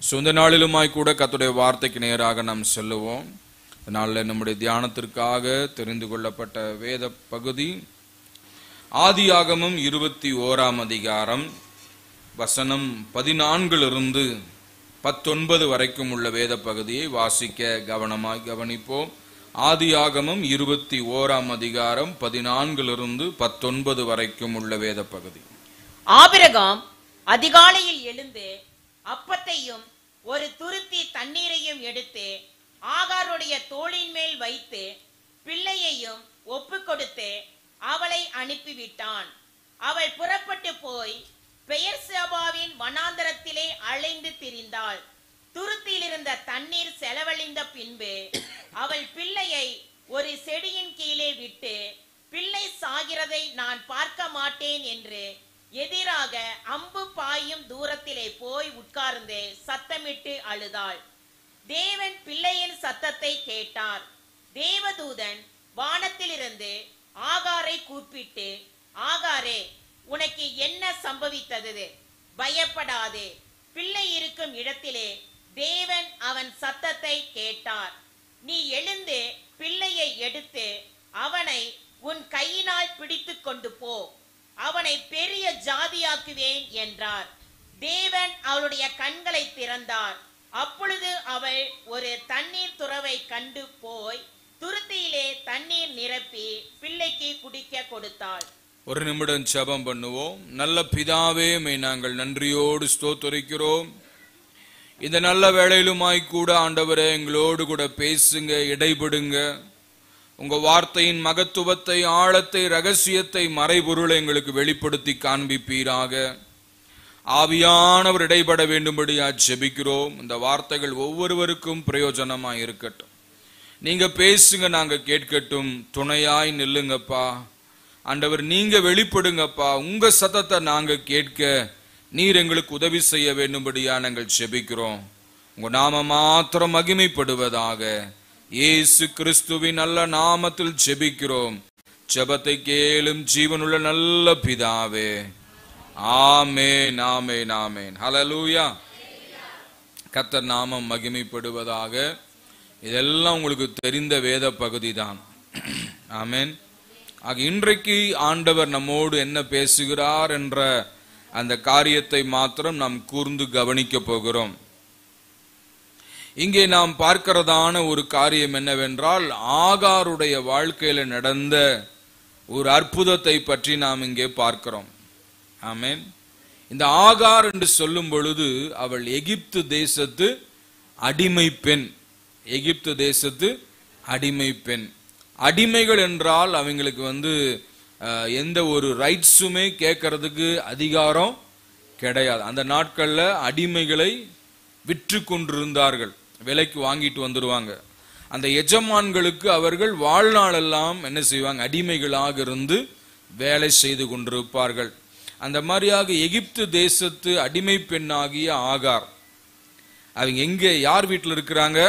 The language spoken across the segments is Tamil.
சொந்த நாளிலுமாய் கூட கர்த்தருடைய வார்த்தைக்கு நேராக நாம் செல்லுவோம். அதனால நம்முடைய தியானத்திற்காக தெரிந்து கொள்ளப்பட்ட வேத பகுதி ஆதியாகமம் 21ஆம் அதிகாரம் வசனம் 14 19 வரைக்கும் உள்ள வேத பகுதியை வாசிக்க கவனமாய் கவனிப்போம். ஆதியாகமம் 21ஆம் அதிகாரம் 14 19 வரைக்கும் உள்ள வேத பகுதி. ஆபிரகாம் அதிகாலையில் எழுந்து அப்பத்தையும் ஒரு துருத்தி தண்ணீரையும் எடுத்து ஆகாருடைய தோளின் மேல் வைத்து பிள்ளையையும் ஒப்பு கொடுத்து அவளை அனுப்பிவிட்டான். அவள் புறப்பட்டு போய் பெயர்செபாவின் வனாந்தரத்திலே அலைந்து திரிந்தாள். துருத்தியில் இருந்த தண்ணீர் செலவழிந்த பின்பு அவள் பிள்ளையை ஒரு செடியின் கீழே விட்டு, பிள்ளை சாகிறதை நான் பார்க்க மாட்டேன் என்று எதிராக அம்பு பாயும் தூரத்திலே போய் உட்கார்ந்து சத்தமிட்டு அழுதாள். தேவன் பிள்ளையின் சத்தத்தை கேட்டார். தேவதூதன் வானத்திலிருந்து ஆகாரை கூப்பிட்டு, ஆகாரே, உனக்கு என்ன சம்பவித்தது? பயப்படாதே. பிள்ளை இருக்கும் இடத்திலே தேவன் அவன் சத்தத்தை கேட்டார். நீ எழுந்து பிள்ளையை எடுத்து அவனை உன் கையினால் பிடித்து கொண்டு போ, அவனை பெரிய ஜாதியாக்குவேன் என்றார். தேவன் அவளுடைய கண்களை திறந்தார். அப்பொழுது அவள் ஒரு தண்ணீர் துறவை கண்டு போய் துருத்தியிலே தண்ணீர் நிரப்பி பிள்ளைக்கு குடிக்க கொடுத்தாள். ஒரு நிமிடம் ஜெபம் பண்ணுவோம். நல்ல பிதாவே, நாங்கள் நன்றியோடு ஸ்தோத்திரிக்கிறோம். இந்த நல்ல வேளையிலுமாய் கூட ஆண்டவரே எங்களோடு கூட பேசுங்க, இடைபடுங்க. உங்க வார்த்தையின் மகத்துவத்தை, ஆழத்தை, ரகசியத்தை, மறைபொருளை எங்களுக்கு வெளிப்படுத்தி காண்பிப்பீராக. ஆவியானவர் இடைபட வேண்டும்படியா ஜெபிக்கிறோம். இந்த வார்த்தைகள் ஒவ்வொருவருக்கும் பிரயோஜனமாய் இருக்கட்டும். நீங்க பேசுங்க, நாங்க கேட்கட்டும். துணையாய் நில்லுங்கப்பா ஆண்டவர். நீங்க வெளிப்படுங்கப்பா. உங்க சத்தத்தை நாங்க கேட்க நீர் எங்களுக்கு உதவி செய்ய வேண்டும்படியா நாங்கள் ஜெபிக்கிறோம். உங்க நாம மாத்திரம் மகிமைப்படுவதாக. இயேசு கிறிஸ்துவின் நல்ல நாமத்தில் ஜெபிக்கிறோம். ஜெபத்தை கேளும் ஜீவனுள்ள நல்ல பிதாவே. ஆமென், ஆமென், ஆமென். ஹல்லேலூயா. கர்த்தர் நாமம் மகிமைப்படுவதாக. இதெல்லாம் உங்களுக்கு தெரிந்த வேத பகுதி தான். ஆமென். ஆக இன்றைக்கு ஆண்டவர் நம்மோடு என்ன பேசுகிறார் என்ற அந்த காரியத்தை மாத்திரம் நாம் கூர்ந்து கவனிக்க போகிறோம். இங்கே நாம் பார்க்கிறதான ஒரு காரியம் என்னவென்றால், ஆகாருடைய வாழ்க்கையில நடந்த ஒரு அற்புதத்தை பற்றி நாம் இங்கே பார்க்கிறோம். ஆமென். இந்த ஆகார் என்று சொல்லும் பொழுது அவள் எகிப்து தேசத்து அடிமை பெண். எகிப்து தேசத்து அடிமை பெண். அடிமைகள் என்றால் அவங்களுக்கு எந்த ஒரு ரைட்ஸுமே கேட்கறதுக்கு அதிகாரம் கிடையாது. அந்த நாட்கள்ல அடிமைகளை விற்று கொண்டிருந்தார்கள். விலைக்கு வாங்கிட்டு வந்துடுவாங்க. அந்த எஜமான்களுக்கு அவர்கள் வாழ்நாளெல்லாம் என்ன செய்வாங்க? அடிமைகளாக இருந்து வேலை செய்து கொண்டிருப்பார்கள். அந்த மாதிரியாக எகிப்து தேசத்து அடிமை பெண்ணாகிய ஆகார் அவங்க எங்கே யார் வீட்டில் இருக்கிறாங்க?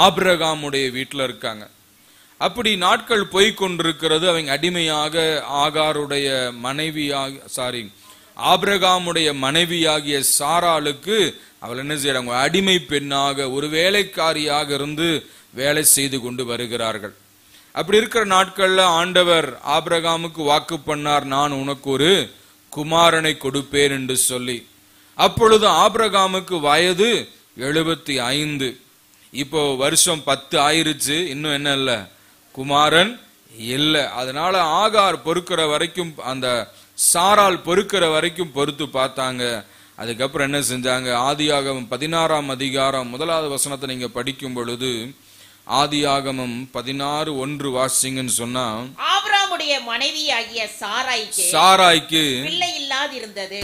ஆபிரகாமுடைய வீட்டில் இருக்காங்க. அப்படி நாட்கள் போய்கொண்டிருக்கிறது. அவங்க அடிமையாக ஆகாருடைய ஆபிரகாமுடைய மனைவியாகிய சாராளுக்கு அவள் என்ன செய்யறாங்க? அடிமை பெண்ணாக ஒரு வேலைக்காரியாக இருந்து வேலை செய்து கொண்டு வருகிறார்கள். அப்படி இருக்கிற நாட்கள்ல ஆண்டவர் ஆபிரகாமுக்கு வாக்கு பண்ணார், நான் உனக்கு ஒரு குமாரனை கொடுப்பேன் என்று சொல்லி. அப்பொழுது ஆபிரகாமுக்கு வயது 75. இப்போ வருஷம் 10 ஆயிருச்சு. இன்னும் என்ன இல்ல? குமாரன் இல்லை. அதனால ஆகார் பொறுக்கிற வரைக்கும், அந்த சாரால் பொறுக்கிற வரைக்கும் பொறுத்து பார்த்தாங்க. அதுக்கப்புறம் என்ன செஞ்சாங்க? ஆதியாகமம் 16ஆம் அதிகாரம் 1வது வசனத்தை நீங்க படிக்கும் பொழுது, ஆதியாகமம் 16:1 வாசிங்கன்னு சொன்னா, ஆபிரகாமுடைய மனைவியாகிய சாராய்க்கு பிள்ளை இல்லாதிருந்தது.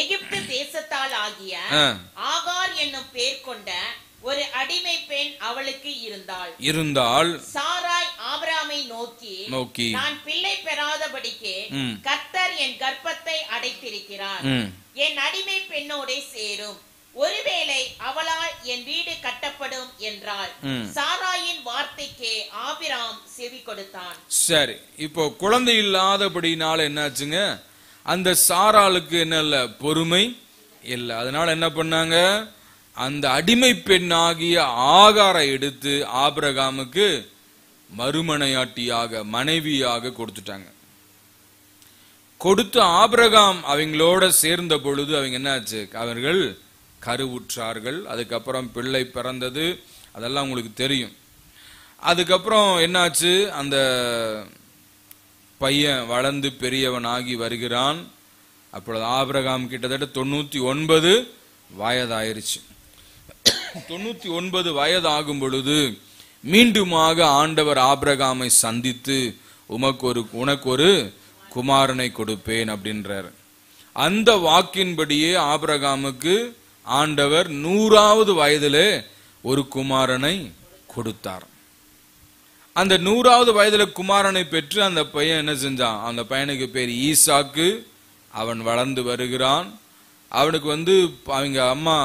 எகிப்து தேசத்தால் ஆகிய ஆகார் என்னும் பேர் கொண்ட ஒரு அடிமை பெண் அவளுக்கு இருந்தாள். சாராய் ஆபிரகாமை நோக்கி நான் பிள்ளை பெறாதபடிக்கு கர்த்தர் என் கர்ப்பத்தை அடைத்திருக்கிறார். என் அடிமை பெண்ணோட சேரும். ஒருவேளை அவளால் என் வீடு கட்டப்படும் என்றாள். சாராயின் வார்த்தைக்கு ஆபிரகாம் செவி கொடுத்தான். சரி, இப்போ குழந்தை இல்லாதபடினால என்னாச்சுங்க? அந்த சாராளுக்கு என்ன இல்ல? பொறுமை இல்ல. அதனால என்ன பண்ணாங்க, அந்த அடிமை பெண்ணாகிய ஆகாரை எடுத்து ஆபிரகாமுக்கு மறுமனையாட்டியாக மனைவியாக கொடுத்துட்டாங்க. கொடுத்து ஆபிரகாம் அவங்களோட சேர்ந்த பொழுது அவங்க என்னாச்சு, அவர்கள் கருவுற்றார்கள். அதுக்கப்புறம் பிள்ளை பிறந்தது, அதெல்லாம் உங்களுக்கு தெரியும். அதுக்கப்புறம் என்னாச்சு, அந்த பையன் வளர்ந்து பெரியவனாகி வருகிறான். அப்பொழுது ஆபிரகாம் கிட்டத்தட்ட 99 வயதாயிருச்சு. 99 வயதாகும் பொழுது மீண்டுமாக ஆண்டவர் ஆபிரகாமை சந்தித்து உனக்கு ஒரு குமாரனை கொடுப்பேன் அப்படின்றார். அந்த வாக்கின்படியே ஆபிரகாமுக்கு ஆண்டவர் 100வது வயதிலே ஒரு குமாரனை கொடுத்தார். அந்த 100வது வயதுல குமாரனை பெற்று அந்த பையன் என்ன செஞ்சான், அந்த பையனுக்கு பேர் ஈசாக்கு. அவன் வளர்ந்து வருகிறான். அவனுக்கு அவங்க அம்மா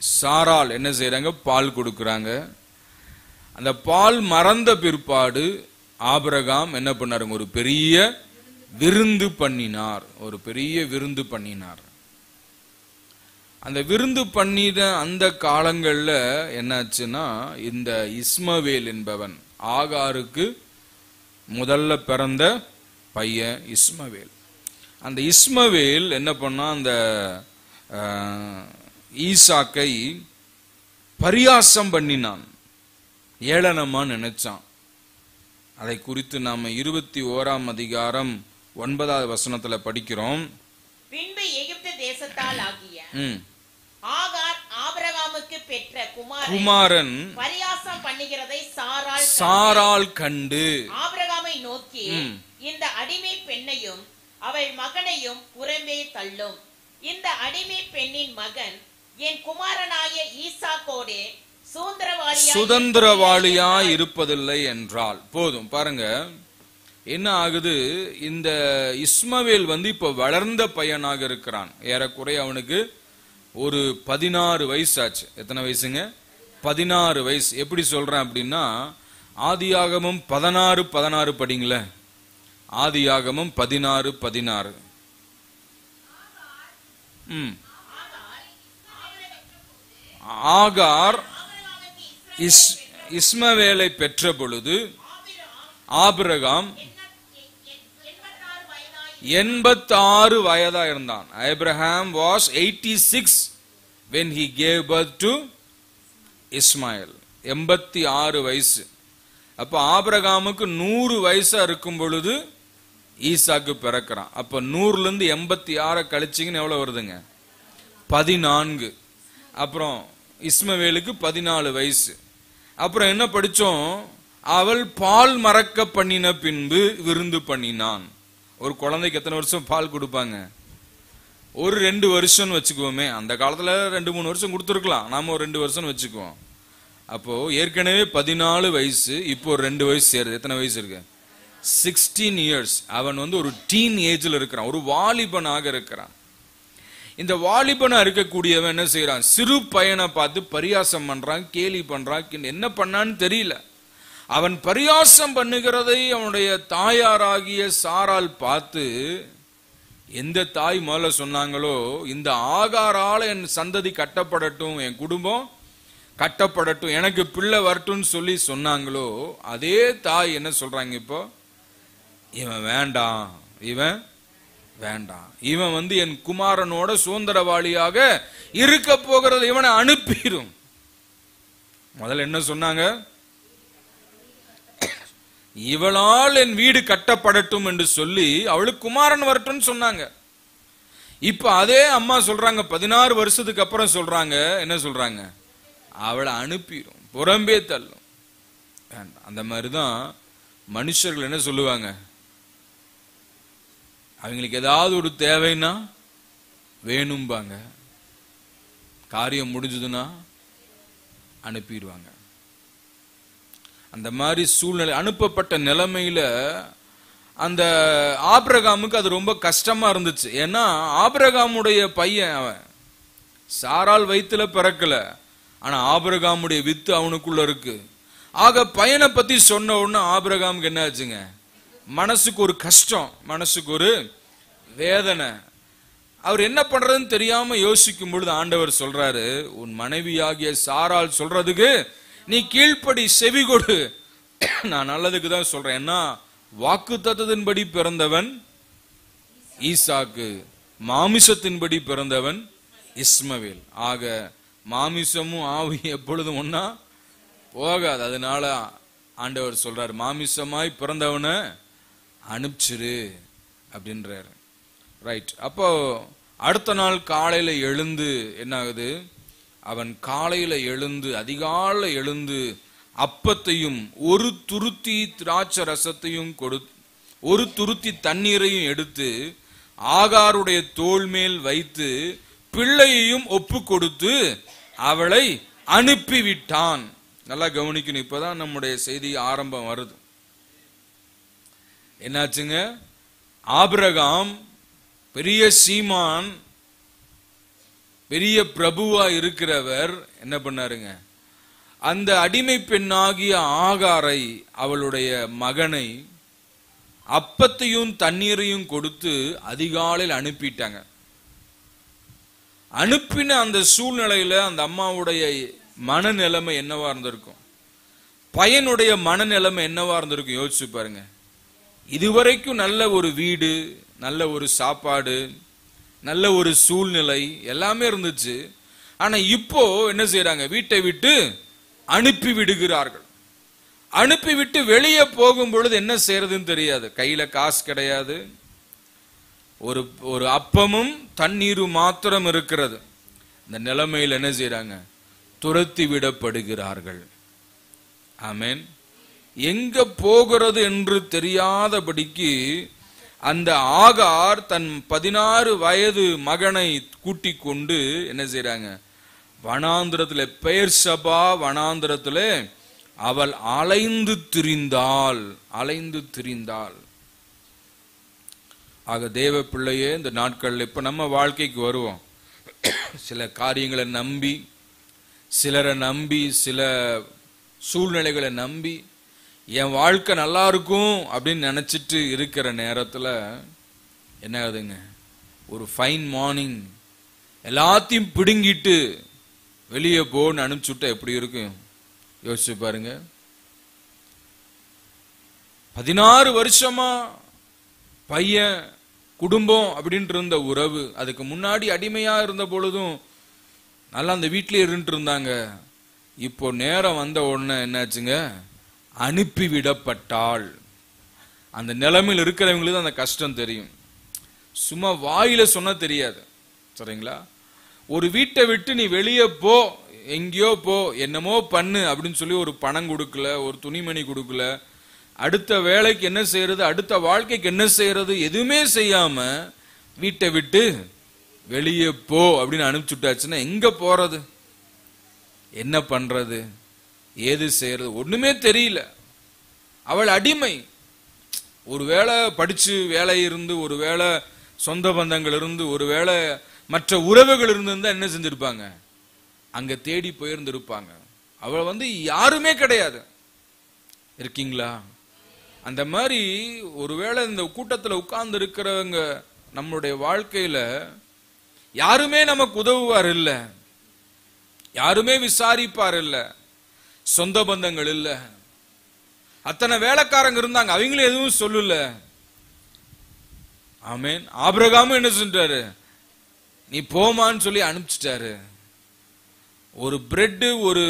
சாரால் என்ன செய்யறாங்க, பால் கொடுக்கறாங்க. அந்த பால் மறந்த பிற்பாடு ஆபிரகாம் என்ன பண்ணாரு, ஒரு பெரிய விருந்து பண்ணினார். ஒரு பெரிய விருந்து பண்ணினார். அந்த விருந்து பண்ணின அந்த காலங்கள்ல என்னாச்சுன்னா, இந்த இஸ்மவேல் என்பவன் ஆகாருக்கு முதல்ல பிறந்த பையன் இஸ்மவேல். அந்த இஸ்மவேல் என்ன பண்ணா, அந்த ஈசாக்கை பரியாசம் பண்ணினான், ஏளனமா நினைச்சான். அதை குறித்து நாம 21ஆம் அதிகாரம் 9வது வசனத்துல படிக்கிறோம். பின்பு எகிப்து தேசத்தால் ஆகிய ஆகார் ஆபிரகாமுக்கு பெற்ற குமாரன் பரியாசம் பண்ணுகிறதை சாராள் கண்டு ஆபிரகாமை நோக்கி, இந்த அடிமை பெண்ணையும் அவள் மகனையும் புறம்பே தள்ளும். இந்த அடிமை பெண்ணின் மகன் என் குமாரனாய ஈசாக்கோடே சுதந்திரவாளியா இருப்பதில்லை என்றால் போதும். பாருங்க என்ன ஆகுது, இந்த இஸ்மவேல் இப்ப வளர்ந்த பையனாக இருக்கிறான். ஏறக்குறைய அவனுக்கு ஒரு 16 வயசு ஆச்சு. எத்தனை வயசுங்க? 16 வயசு. எப்படி சொல்றேன் அப்படின்னா, ஆதியாகமம் 16:16 படிங்களே. ஆதியாகமம் 16:16. ஆகார் இஸ்மவேலை பெற்ற பொழுது ஆபிரகாம் 86 வயதா இருந்தான். Abraham was 86 when he gave birth to Ismail. 86 வயசு. அப்ப ஆபிரகாமுக்கு 100 வயசா இருக்கும் பொழுது ஈசாக்கு பிறக்கிறான். அப்ப 100ல இருந்து 86 கழிச்சிங்கன்னு எவ்வளவு வருதுங்க? 14. அப்புறம் இஸ்மவேலுக்கு 14 வயசு. அப்புறம் என்ன படிச்சோம், அவள் பால் மறக்க பண்ணின பின்பு விருந்து பண்ணினான். ஒரு குழந்தைக்கு எத்தனை வருஷம் பால் கொடுப்பாங்க? ஒரு 2 வருஷம் வச்சுக்குவோமே. அந்த காலத்துல 2-3 வருஷம் கொடுத்துருக்கலாம், நாம ஒரு 2 வருஷம் வச்சுக்குவோம். அப்போ ஏற்கனவே 14 வயசு, இப்போ ஒரு 2 வயசு சேருது. எத்தனை வயசு இருக்கு? 16 இயர்ஸ். அவன் ஒரு டீன் ஏஜ்ல இருக்கிறான், ஒரு வாலிபனாக இருக்கிறான். இந்த வாலிபனா இருக்கக்கூடியவன் என்ன செய்யறான், சிறு பையனை பார்த்து பரியாசம் பண்றான், கேலி பண்றான். என்ன பண்ணான்னு தெரியல. அவன் பரியாசம் பண்ணுகிறதை அவனுடைய தாயாராகிய சாரால் பார்த்து, எந்த தாய் முதல்ல சொன்னாங்களோ, இந்த ஆகாரால என் சந்ததி கட்டப்படட்டும், என் குடும்பம் கட்டப்படட்டும், எனக்கு பிள்ளை வரட்டும்னு சொல்லி சொன்னாங்களோ, அதே தாய் என்ன சொல்றாங்க இப்போ, இவன் வேண்டாம், இவன் வேண்டாம், இவன் என் குமாரனோட சுதந்திரவாளியாக இருக்க போகிறது, இவனை அனுப்பிடும். முதல்ல என்ன சொன்னாங்க, இவளால் என் வீடு கட்டப்படட்டும் என்று சொல்லி அவளுக்கு குமாரன் வரட்டும் சொன்னாங்க. இப்ப அதே அம்மா சொல்றாங்க, 16 வருஷத்துக்கு அப்புறம் சொல்றாங்க, என்ன சொல்றாங்க, அவளை அனுப்பிடும், புறம்பே தள்ளும். அந்த மாதிரிதான் மனுஷர்கள் என்ன சொல்லுவாங்க, அவங்களுக்கு ஏதாவது ஒரு தேவைன்னா வேணும்பாங்க, காரியம் முடிஞ்சதுன்னா அனுப்பிடுவாங்க. அந்த மாதிரி சூழ்நிலை, அனுப்பப்பட்ட நிலைமையில அந்த ஆபிரகாமுக்கு அது ரொம்ப கஷ்டமா இருந்துச்சு. ஏன்னா ஆபிரகாமுடைய பையன் அவன், சாரால் வயித்துல பிறக்கல, ஆனா ஆபிரகாமுடைய வித்து அவனுக்குள்ள இருக்கு. ஆக பையனை பத்தி சொன்ன உடனே ஆபிரகாமுக்கு என்ன ஆச்சுங்க, மனசுக்கு ஒரு கஷ்டம், மனசுக்கு ஒரு வேதனை. அவர் என்ன பண்றதுன்னு தெரியாம யோசிக்கும் பொழுது ஆண்டவர் சொல்றாரு, உன் மனைவியாகிய சாராள் சொல்றதுக்கு நீ கீழ்ப்படி, செவி கொடு. நான் நல்லதுக்கு தான் சொல்றேன். என்ன வாக்குத்தத்தத்தின்படி பிறந்தவன் ஈசாக்கு, மாமிசத்தின்படி பிறந்தவன் இஸ்மவேல். ஆக மாமிசமும் ஆவி எப்பொழுதும் ஒன்னா போகாது. அதனால ஆண்டவர் சொல்றார், மாமிசமாய் பிறந்தவனை அனுப்பிச்சிரு அப்படின்றாரு. ரைட். அப்போ அடுத்த நாள் காலையில எழுந்து என்ன ஆகுது, அவன் காலையில எழுந்து அதிகாலை எழுந்து அப்பத்தையும் ஒரு துருத்தி திராட்சை ரசத்தையும் ஒரு துருத்தி தண்ணீரையும் எடுத்து ஆகாருடைய தோள் மேல் வைத்து பிள்ளையையும் ஒப்பு கொடுத்து அவளை அனுப்பிவிட்டான். நல்லா கவனிக்கணும். இப்பதான் நம்முடைய செய்தி ஆரம்பம் வருது. என்னாச்சுங்க, ஆபிரகாம் பெரிய சீமான், பெரிய பிரபுவா இருக்கிறவர் என்ன பண்ணாருங்க, அந்த அடிமை பெண்ணாகிய ஆகாரை, அவளுடைய மகனை அப்பத்தையும் தண்ணீரையும் கொடுத்து அதிகாலையில் அனுப்பிட்டாங்க. அனுப்பின அந்த சூழ்நிலையில அந்த அம்மாவுடைய மனநிலைமை என்னவா இருந்திருக்கும், பையனுடைய மனநிலைமை என்னவா இருந்திருக்கும் யோசிச்சு பாருங்க. இதுவரைக்கும் நல்ல ஒரு வீடு, நல்ல ஒரு சாப்பாடு, நல்ல ஒரு சூழ்நிலை எல்லாமே இருந்துச்சு. ஆனா இப்போ என்ன செய்யறாங்க, வீட்டை விட்டு அனுப்பி விடுகிறார்கள். அனுப்பிவிட்டு வெளியே போகும் பொழுது என்ன செய்யறதுன்னு தெரியாது. கையில காசு கிடையாது, ஒரு அப்பமும் தண்ணீரும் மாத்திரம் இருக்கிறது. இந்த நிலைமையில் என்ன செய்யறாங்க, துரத்தி விடப்படுகிறார்கள். ஆமென். எங்க போகிறது என்று தெரியாதபடிக்கு அந்த ஆகார் தன் 16 வயது மகனை கூட்டிக் கொண்டு என்ன செய்யறாங்க, வனாந்திரத்தில், பெயர்சபா வனாந்திரத்தில் அவள் அலைந்து திரிந்தாள். ஆக தேவ பிள்ளையே, இந்த நாட்கள் இப்ப நம்ம வாழ்க்கைக்கு வருவோம். சில காரியங்களை நம்பி, சிலரை நம்பி, சில சூழ்நிலைகளை நம்பி என் வாழ்க்கை நல்லா இருக்கும் அப்படின்னு நினைச்சிட்டு இருக்கிற நேரத்தில் என்ன ஆகுதுங்க, ஒரு ஃபைன் மார்னிங் எல்லாத்தையும் பிடுங்கிட்டு வெளியே போன்னு அனுப்பிச்சுட்டா எப்படி இருக்கும் யோசிச்சு பாருங்க. 16 வருஷமா பையன், குடும்பம் அப்படின்ட்டு இருந்த உறவு, அதுக்கு முன்னாடி அடிமையா இருந்த பொழுதும் நல்லா அந்த வீட்டிலே இருந்துட்டு இருந்தாங்க. இப்போ நேரம் வந்த உடனே என்னாச்சுங்க, அனுப்பி விடப்பட்டாள். அந்த நிலைமையில் இருக்கிறவங்களுக்கு அந்த கஷ்டம் தெரியும். சும்மா வாயில சொன்னா தெரியாது, சரிங்களா? ஒரு வீட்டை விட்டு நீ வெளியே போ, எங்கேயோ போ, என்னமோ பண்ணு அப்படின்னு சொல்லி ஒரு பணம் கொடுக்கல, ஒரு துணிமணி கொடுக்கல, அடுத்த வேலைக்கு என்ன செய்யறது, அடுத்த வாழ்க்கைக்கு என்ன செய்யறது, எதுவுமே செய்யாம வீட்டை விட்டு வெளியே போ அப்படின்னு அனுப்பிச்சுட்டாச்சுன்னா எங்க போறது, என்ன பண்றது, ஏது செய்யறது, ஒண்ணுமே தெரியல. அவள் அடிமை. ஒருவேளை படிச்சு வேலை இருந்து, ஒருவேளை சொந்த பந்தங்கள் இருந்து, ஒருவேளை மற்ற உறவுகள் இருந்து என்ன செஞ்சிருப்பாங்க, அங்க தேடி போயிருந்திருப்பாங்க. அவள் யாருமே கிடையாது. இருக்கீங்களா? அந்த மாதிரி ஒருவேளை இந்த கூட்டத்தில் உட்கார்ந்து இருக்கிறவங்க நம்மளுடைய வாழ்க்கையில யாருமே நமக்கு உதவுவார் இல்ல, யாருமே விசாரிப்பார் இல்ல, சொந்த பந்தங்கள் இல்ல, அத்தனை வேலைக்காரங்க இருந்தாங்க, அவங்களும் எதுவும் சொல்லல. ஆமென். ஆபிரகாமும் என்ன செஞ்சாரு, நீ போமான்னு சொல்லி அனுப்பிச்சிட்டாரு. ஒரு பிரெட், ஒரு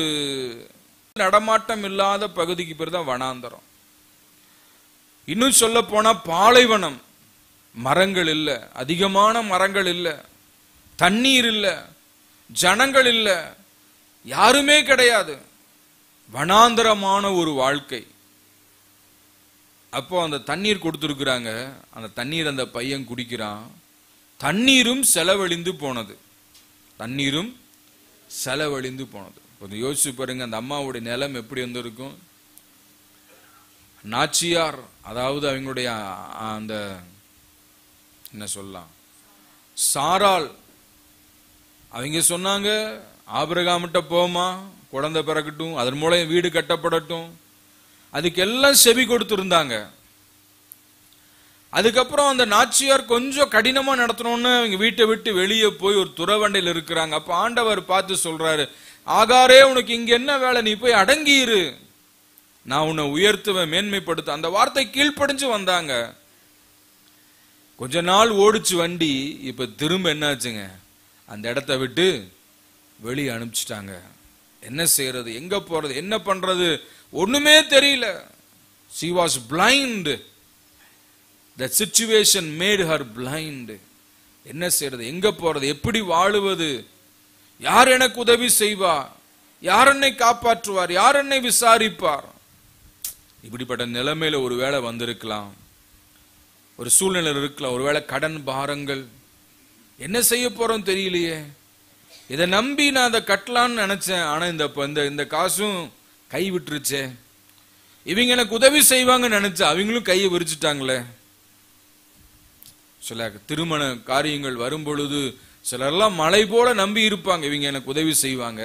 நடமாட்டம் இல்லாத பகுதிக்கு பேர் தான் வனாந்தரம். இன்னும் சொல்ல போனா பாலைவனம், மரங்கள் இல்ல, அதிகமான மரங்கள் இல்ல, தண்ணீர் இல்ல, ஜனங்கள் இல்ல, யாருமே கிடையாது, வனாந்தரமான ஒரு வாழ்க்கை. அப்போ அந்த தண்ணீர் கொடுத்துருக்குறாங்க, அந்த தண்ணீர் அந்த பையன் குடிக்கிறான். தண்ணீரும் செலவழிந்து போனது, தண்ணீரும் செலவழிந்து போனது. கொஞ்சம் யோசிச்சு பாருங்க, அந்த அம்மாவுடைய நிலம் எப்படி வந்திருக்கும். நாச்சியார், அதாவது அவங்களுடைய அந்த என்ன சொல்லலாம், சாராள், அவங்க சொன்னாங்க, ஆபிரகாமிட்ட போமா, குழந்தை பிறக்கட்டும், அதன் மூலம் வீடு கட்டப்படட்டும், அதுக்கெல்லாம் செவி கொடுத்திருந்தாங்க. அதுக்கப்புறம் அந்த நாச்சியார் கொஞ்சம் கடினமா நடத்தணும்னு அவங்க வீட்டை விட்டு வெளியே போய் ஒரு துறவண்டையில் இருக்கிறாங்க. அப்ப ஆண்டவர் பார்த்து சொல்றாரு, ஆகாரே உனக்கு இங்க என்ன வேலை, நீ போய் அடங்கியிரு, நான் உன்னை உயர்த்துவேன், மேன்மைப்படுத்த. அந்த வார்த்தை கீழ்ப்படிஞ்சு வந்தாங்க. கொஞ்ச நாள் ஓடிச்சு வண்டி. இப்ப திரும்ப என்னாச்சுங்க, அந்த இடத்த விட்டு வெளியே அனுப்பிச்சிட்டாங்க. என்ன செய்யறது, எங்க போறது, என்ன பண்றது, ஒண்ணுமே தெரியல. She was blind. That situation made her blind. என்ன செய்யறது, எங்க போறது, எப்படி வாழுவது, யார் எனக்கு உதவி செய்வா, யார் என்னை காப்பாற்றுவார், யார் என்னை விசாரிப்பார். இப்படிப்பட்ட நிலைமையில ஒரு வேளை வந்திருக்கலாம், ஒரு சூழ்நிலை இருக்கலாம். ஒருவேளை கடன் பாரங்கள், என்ன செய்ய போறோம் தெரியலையே, இதை நம்பி நான் அதை கட்டலான்னு நினைச்சேன், ஆனா இந்த காசும் கை விட்டுருச்சே, இவங்க எனக்கு உதவி செய்வாங்க நினைச்சா அவங்களும் கையை விரிச்சுட்டாங்களே. சில திருமண காரியங்கள் வரும் பொழுது சிலர்லாம் மலை போல நம்பி இருப்பாங்க, இவங்க எனக்கு உதவி செய்வாங்க.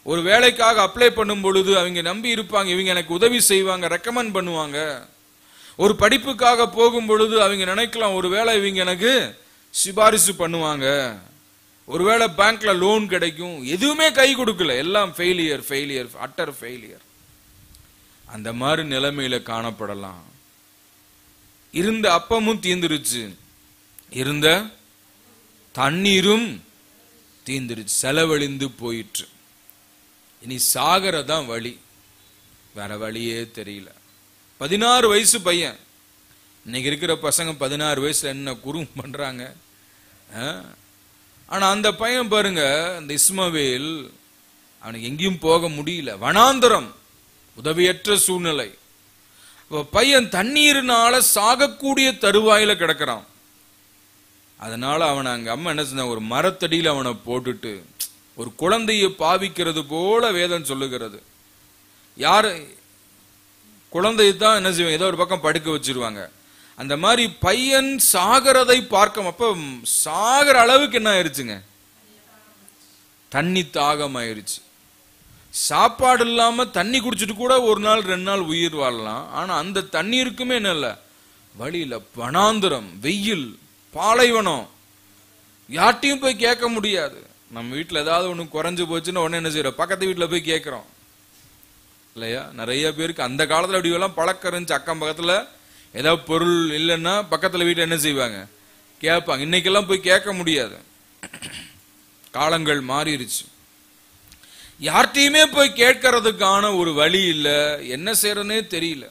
ஒரு வேலைக்காக அப்ளை பண்ணும் பொழுது அவங்க நம்பி இருப்பாங்க, இவங்க எனக்கு உதவி செய்வாங்க, ரெக்கமெண்ட் பண்ணுவாங்க. ஒரு படிப்புக்காக போகும் பொழுது அவங்க நினைக்கலாம், ஒருவேளை இவங்க எனக்கு சிபாரிசு பண்ணுவாங்க, ஒருவேளை பேங்க்ல லோன் கிடைக்கும். எதுவுமே கை கொடுக்கல, எல்லாம் ஃபெயிலியர், ஃபெயிலியர், அட்டர் ஃபெயிலியர். அந்த மாதிரி நிலைமையில காணப்படலாம். இருந்த அப்பமும் தீந்துருச்சு, இருந்த தண்ணீரும் தீந்துருச்சு, செலவழிந்து போயிற்று. இனி சாகரதான் வழி, வேற வழியே தெரியல. 16 வயசு பையன். இன்னைக்கு இருக்கிற பசங்க 16 வயசுல என்ன குறும் பண்றாங்க. ஆனா அந்த பையன் பாருங்க, அந்த இஸ்மவேல், அவனுக்கு எங்கேயும் போக முடியல, வனாந்தரம், உதவியற்ற சூழ்நிலை. பையன் தண்ணீர்னால சாகக்கூடிய தருவாயில கிடக்கிறான். அதனால அவனை அங்க அம்மா என்ன செஞ்ச, ஒரு மரத்தடியில் அவனை போட்டுட்டு, ஒரு குழந்தையை பாவிக்கிறது போல வேதம் சொல்லுகிறது. யாரு குழந்தையை தான் என்ன செய்வாங்க, ஏதோ ஒரு பக்கம் படுக்க வச்சிருவாங்க. அந்த மாதிரி பையன் சாகிறதை பார்க்க, அப்ப சாகிற அளவுக்கு என்ன ஆயிருச்சுங்க, தண்ணி தாகம் ஆயிருச்சு. சாப்பாடு இல்லாம தண்ணி குடிச்சிட்டு கூட ஒரு நாள் 2 நாள் உயிர் வாழலாம். ஆனா அந்த தண்ணீருக்குமே என்ன இல்ல, வழியில வனாந்திரம், வெயில், பாலைவனம், யார்ட்டையும் போய் கேட்க முடியாது. நம்ம வீட்டுல ஏதாவது ஒண்ணு குறைஞ்சு போச்சுன்னா உடனே என்ன செய்யறோம், பக்கத்து வீட்டுல போய் கேட்கிறோம் இல்லையா. நிறைய பேருக்கு அந்த காலத்துல அப்படி எல்லாம் பழக்கம் இருந்துச்சு. அக்கம் பக்கத்துல ஏதாவது பொருள் இல்லைன்னா பக்கத்துல வீட்டுல என்ன செய்வாங்க, கேட்பாங்க. இன்னைக்கெல்லாம் போய் கேட்க முடியாது, காலங்கள் மாறிடுச்சு. யார்ட்டையுமே போய் கேட்கறதுக்கான ஒரு வழி இல்ல, என்ன செய்யறதுனே தெரியல.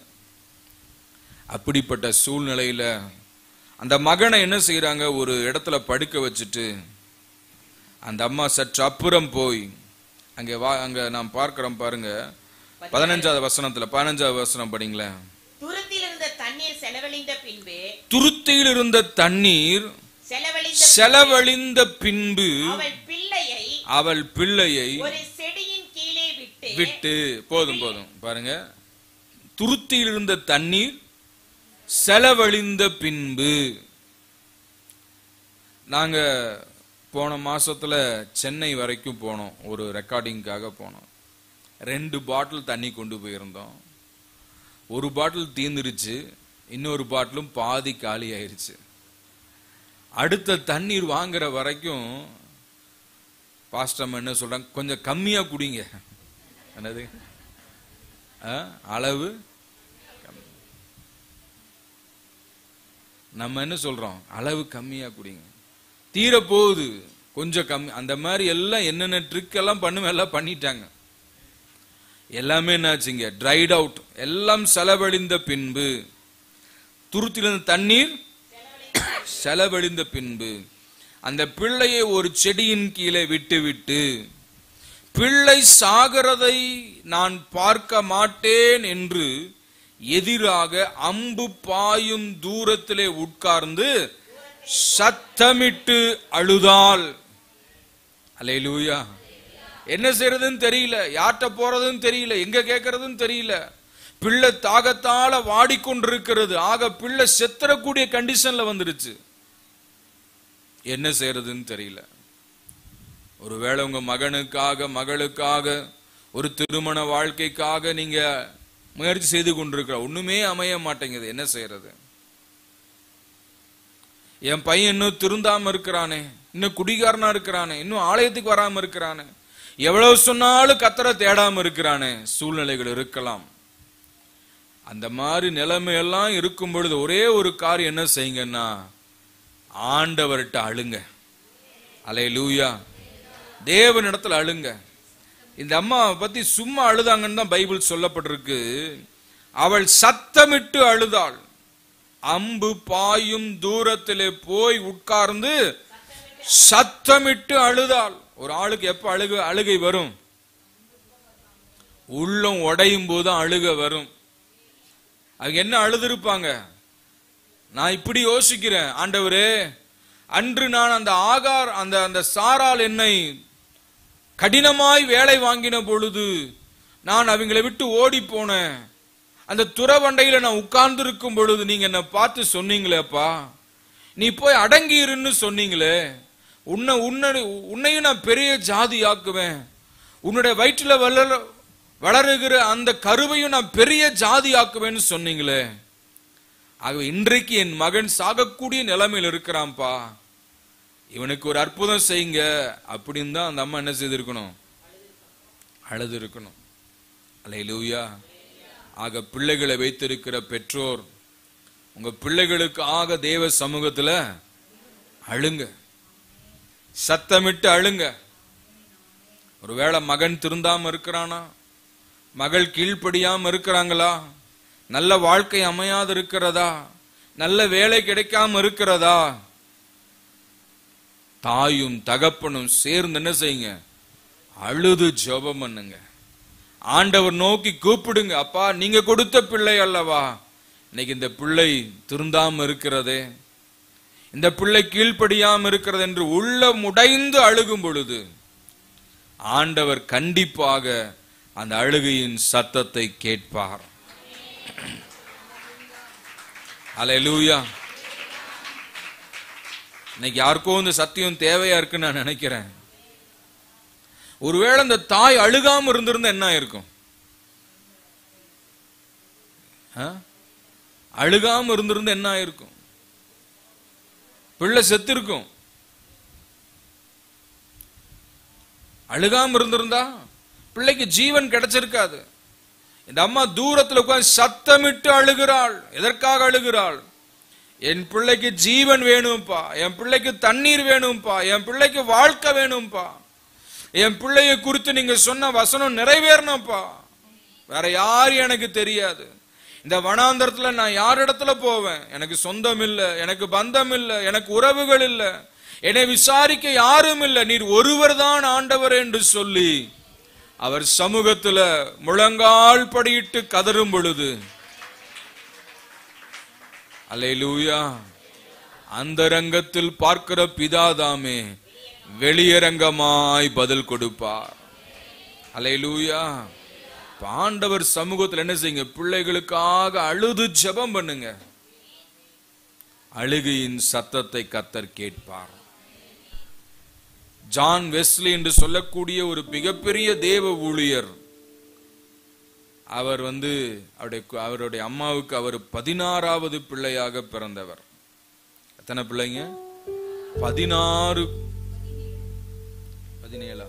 அப்படிப்பட்ட சூழ்நிலையில அந்த மகனை என்ன செய்யறாங்க, ஒரு இடத்துல படுக்க வச்சுட்டு அந்த அம்மா சற்று அப்புறம் போய் அங்க நாம் பார்க்கிறோம் பாருங்க, 15வது வசனத்துல, 15வது வசனம் படிங்களேன். துருத்தியில் இருந்த தண்ணீர் செலவழிந்த பின்பு அவள் பிள்ளையை விட்டு, போதும் பாருங்க, துருத்தியில் இருந்த தண்ணீர் செலவழிந்த பின்பு. நாங்க போன மாசத்துல சென்னை வரைக்கும் போனோம், ஒரு ரெக்கார்டிங்காக போனோம். 2 பாட்டில் தண்ணி கொண்டு போயிருந்தோம். ஒரு பாட்டில் தீர்ந்துருச்சு, இன்னொரு பாட்டிலும் பாதி காலி ஆயிருச்சு. அடுத்த தண்ணீர் வாங்குற வரைக்கும் பாஸ்டம் என்ன சொல்றாங்க, கொஞ்சம் கம்மியா குடிங்க, என்னது அளவு. நம்ம என்ன சொல்றோம், அளவு கம்மியா குடிங்க, தீர போகுது, கொஞ்சம் கம்மி. அந்த மாதிரி எல்லாம் என்னென்ன ட்ரிக் எல்லாம் பண்ணுவேன், எல்லாம் பண்ணிட்டாங்க. எல்லாமே என்னாச்சுங்க, ட்ரைட் அவுட், எல்லாம் செலவழிந்த பின்பு, துருத்திலிருந்து தண்ணீர் செலவழிந்த பின்பு அந்த பிள்ளையை ஒரு செடியின் கீழே விட்டு, பிள்ளை சாகிறதை நான் பார்க்க மாட்டேன் என்று எதிராக அம்பு பாயும் தூரத்திலே உட்கார்ந்து சத்தமிட்டு அழுதாள். அல்லேலூயா. என்ன செய்யறதுன்னு தெரியல, யார்கிட்ட போறதுன்னு தெரியல, எங்க கேட்கறதுன்னு தெரியல. பிள்ளை தாகத்தால வாடிக்கொண்டிருக்கிறது. ஆக பிள்ளை செத்துறக்கூடிய கண்டிஷன்ல வந்துருச்சு. என்ன செய்யறதுன்னு தெரியல. ஒருவேளை உங்க மகனுக்காக, மகளுக்காக, ஒரு திருமண வாழ்க்கைக்காக நீங்க முயற்சி செய்து கொண்டிருக்கிற, ஒண்ணுமே அமைய மாட்டேங்குது. என்ன செய்யறது? என் பையன் இன்னும் திருந்தாம இருக்கிறானே, இன்னும் குடிகாரனா இருக்கிறானே, இன்னும் ஆலயத்துக்கு வராம இருக்கிறானே, எவ்வளவு சொன்னாலும் கர்த்தரை தேடாம இருக்கிறானே. சூழ்நிலைகள் இருக்கலாம். அந்த மாதிரி நிலைமையெல்லாம் இருக்கும் பொழுது ஒரே ஒரு காரியம் என்ன செய்யுங்கன்னா, ஆண்டவர்கிட்ட அழுங்க. அல்லேலூயா. தேவனிடத்துல அழுங்க. இந்த அம்மாவை பத்தி சும்மா அழுதாங்கன்னு தான் பைபிள் சொல்லப்பட்டிருக்கு. அவள் சத்தமிட்டு அழுதாள். அம்பு பாயும் தூரத்திலே போய் உட்கார்ந்து சத்தமிட்டு அழுதாள். ஒரு ஆளுக்கு எப்ப அழுகை வரும்? உள்ளம் உடையும் போது அழுக வரும். அவங்க என்ன அழுதுருப்பாங்க? நான் இப்படி யோசிக்கிறேன், ஆண்டவரே, அன்று நான் அந்த ஆகார் அந்த சாரால் என்னை கடினமாய் வேலை வாங்கின பொழுது நான் அவங்களை விட்டு ஓடி போனேன். அந்த துறவண்டையில நான் உட்கார்ந்து இருக்கும் பொழுது நீங்க என்ன பார்த்து சொன்னீங்களேப்பா, நீ போய் அடங்கி இருன்னு சொன்னீங்களே, உன்னையும் நான் பெரிய ஜாதி ஆக்குவேன், உன்னுடைய வயிற்றுல வளருகிற அந்த கருவையும் நான் பெரிய ஜாதி ஆக்குவேன்னு சொன்னீங்களே. ஆகவே இன்றைக்கு என் மகன் சாகக்கூடிய நிலைமையில் இருக்கிறான்ப்பா, இவனுக்கு ஒரு அற்புதம் செய்யுங்க அப்படின்னு தான் அந்த அம்மா என்ன செய்திருக்கணும்? அழுது இருக்கணும். அல்லேலூயா. ஆக பிள்ளைகளை வைத்திருக்கிற பெற்றோர், உங்க பிள்ளைகளுக்காக தேவ சமூகத்துல அழுங்க, சத்தமிட்டு அழுங்க. ஒருவேளை மகன் திருந்தாம இருக்கிறானா, மகள் கீழ்ப்படியாம இருக்கிறாங்களா, நல்ல வாழ்க்கை அமையாது இருக்கிறதா, நல்ல வேலை கிடைக்காம இருக்கிறதா, தாயும் தகப்பனும் சேர்ந்து என்ன செய்யுங்க? அழுது ஜெபம் பண்ணுங்க. ஆண்டவர் நோக்கி கூப்பிடுங்க. அப்பா, நீங்க கொடுத்த பிள்ளை அல்லவா, இன்னைக்கு இந்த பிள்ளை திருந்தாம இருக்கிறதே, இந்த பிள்ளை கீழ்ப்படியாம இருக்கிறது என்று உள்ளம் உடைந்து அழுகும் பொழுது ஆண்டவர் கண்டிப்பாக அந்த அழுகையின் சத்தத்தை கேட்பார். அல்லேலூயா. இன்னைக்கு யாருக்கோ இந்த சத்தியம் தேவையா இருக்குன்னு நான் நினைக்கிறேன். ஒருவேளை இந்த தாய் அழுகாம இருந்திருந்தா என்ன இருக்கும்? அழுகாம இருந்திருந்தா என்ன இருக்கும்? பிள்ளை செத்து இருக்கும். அழுகாம இருந்திருந்தா பிள்ளைக்கு ஜீவன் கிடைச்சிருக்காது. இந்த அம்மா தூரத்தில் உட்கார்ந்து சத்தமிட்டு அழுகிறாள். எதற்காக அழுகிறாள்? என் பிள்ளைக்கு ஜீவன் வேணும்பா, என் பிள்ளைக்கு தண்ணீர் வேணும்பா, என் பிள்ளைக்கு வாழ்க்கை வேணும்பா, என் பிள்ளைய குறித்து நீங்க சொன்ன வசனம் நிறைவேறணும்பா. வேற யாரும் எனக்கு தெரியாது. இந்த வனாந்தரத்துல நான் யாரிடத்துல போவேன்? எனக்கு சொந்தம் இல்லை, எனக்கு பந்தம் இல்லை, எனக்கு உறவுகள் இல்லை, என்னை விசாரிக்க யாரும் இல்லை, நீர் ஒருவர் தான் ஆண்டவர் என்று சொல்லி அவர் சமூகத்துல முழங்கால் படியிட்டு கதறும் பொழுது, அல்லேலூயா, அந்தரங்கத்தில் பார்க்கிற பிதாதாமே வெளியரங்கமாய் பதில் கொடுப்பார். அல்லேலூயா. ஆண்டவர் சமூகத்தில் என்ன செய்யுங்க? பிள்ளைகளுக்காக அழுது ஜெபம் பண்ணுங்க. அழுகையின் சத்தத்தை கர்த்தர் கேட்பார். ஜான் வெஸ்லி என்று சொல்லக்கூடிய ஒரு மிகப்பெரிய தேவ ஊழியர், அவர் அவருடைய அம்மாவுக்கு அவர் 16வது பிள்ளையாக பிறந்தவர். எத்தனை பிள்ளைங்க? 16 17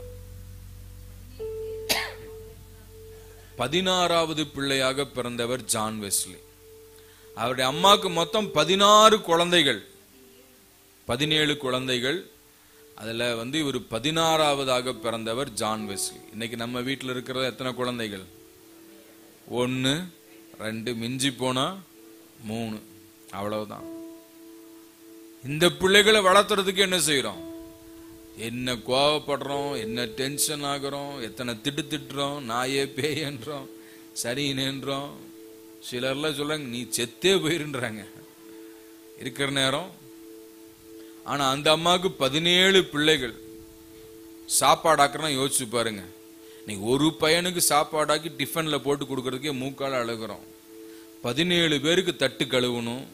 16வது பிள்ளையாக பிறந்தவர் ஜான் வெஸ்லி. அவருடைய அம்மாவுக்கு மொத்தம் 16 குழந்தைகள், 17 குழந்தைகள். அதுல இவர் 16வதாக பிறந்தவர் ஜான் வெஸ்லி. இன்னைக்கு நம்ம வீட்டில் இருக்கிறது எத்தனை குழந்தைகள்? 1 2 மிஞ்சி போனா 3, அவ்வளவுதான். இந்த பிள்ளைகளை வளர்த்துறதுக்கு என்ன செய்யறோம்? என்ன கோவப்படுறோம், என்ன டென்ஷன் ஆகுறோம், எத்தனை திட்டுறோம், நாயே பேயன்றோம், சரின்றோம். சிலர்லாம் சொல்றாங்க நீ செத்தே போயிருன்றாங்க இருக்கிற நேரம். ஆனா அந்த அம்மாவுக்கு 17 பிள்ளைகள். சாப்பாடாக்குறோம், யோசிச்சு பாருங்க. நீங்க ஒரு பையனுக்கு சாப்பாடாக்கி டிஃபன்ல போட்டு கொடுக்கறதுக்கே மூக்கால அழுகிறோம். 17 பேருக்கு தட்டு கழுவணும்,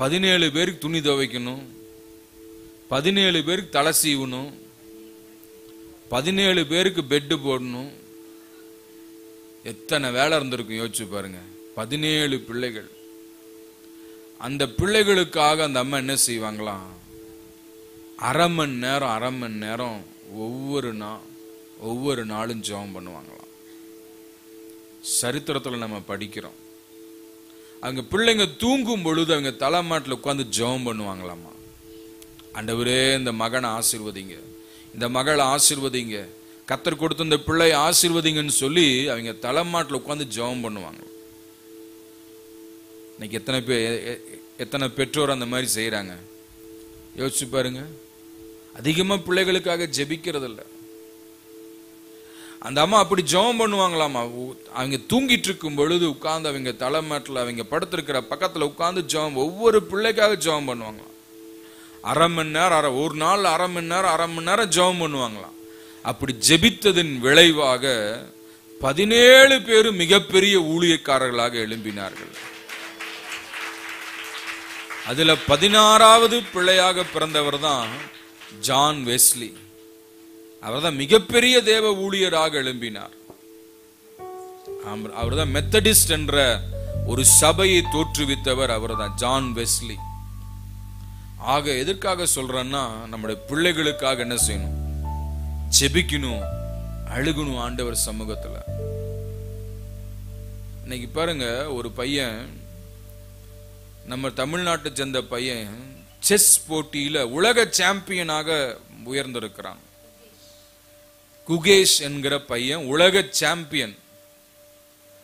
17 பேருக்கு துணி துவைக்கணும், 17 பேருக்கு தலை சீவணும், 17 பேருக்கு பெட்டு போடணும். எத்தனை வேலை இருந்திருக்கும் யோசிச்சு பாருங்க. 17 பிள்ளைகள். அந்த பிள்ளைகளுக்காக அந்த அம்மா என்ன செய்வாங்களாம், அரை மணி நேரம் ஒவ்வொரு நாளும் ஜெபம் பண்ணுவாங்களாம். சரித்திரத்துல நம்ம படிக்கிறோம். அங்க பிள்ளைங்க தூங்கும் பொழுது அவங்க தலைமாட்டில் உட்கார்ந்து ஜெபம் பண்ணுவாங்களாமா. ஆண்டவரே, இந்த மகனை ஆசீர்வதிங்க, இந்த மகளை ஆசீர்வதிங்க, கர்த்தர் கொடுத்த இந்த பிள்ளை ஆசீர்வதிங்கன்னு சொல்லி அவங்க தலைமாட்டில் உட்கார்ந்து ஜெபம் பண்ணுவாங்க. இன்னைக்கு எத்தனை பெற்றோர் அந்த மாதிரி செய்யறாங்க யோசிச்சு பாருங்க. அதிகமா பிள்ளைகளுக்காக ஜெபிக்கிறது இல்லை. அந்த அம்மா அப்படி ஜெபம் பண்ணுவாங்களாமா. அவங்க தூங்கிட்டு இருக்கும் பொழுது உட்கார்ந்து அவங்க தலைமாட்டில் அவங்க படுத்திருக்கிற பக்கத்துல உட்கார்ந்து ஜெபம், ஒவ்வொரு பிள்ளைக்காக ஜெபம் பண்ணுவாங்களாம். அரை மணி நேரம், ஒரு நாள் அரை மணி நேரம் ஜெபம் பண்ணுவாங்களாம். அப்படி ஜெபித்ததின் விளைவாக 17 பேரும் மிகப்பெரிய ஊழியக்காரர்களாக எழும்பினார்கள். அதுல 16வது பிள்ளையாக பிறந்தவர் தான் ஜான் வெஸ்லி. அவர் தான் மிகப்பெரிய தேவ ஊழியராக எழும்பினார். அவர் தான் மெத்தடிஸ்ட் என்ற ஒரு சபையை தோற்றுவித்தவர் அவர் தான், ஜான் வெஸ்லி. ஆக எதற்காக சொல்றேன்னா, நம்முடைய பிள்ளைகளுக்காக என்ன செய்யணும், ஜெபிக்கணும், அழுகணும் ஆண்டவர் சமூகத்துல. இன்னைக்கு பாருங்க, ஒரு பையன், நம்ம தமிழ்நாட்டை சேர்ந்த பையன் செஸ் போட்டியில உலக சாம்பியனாக உயர்ந்திருக்கிறான். குகேஷ் என்கிற பையன் உலக சாம்பியன்.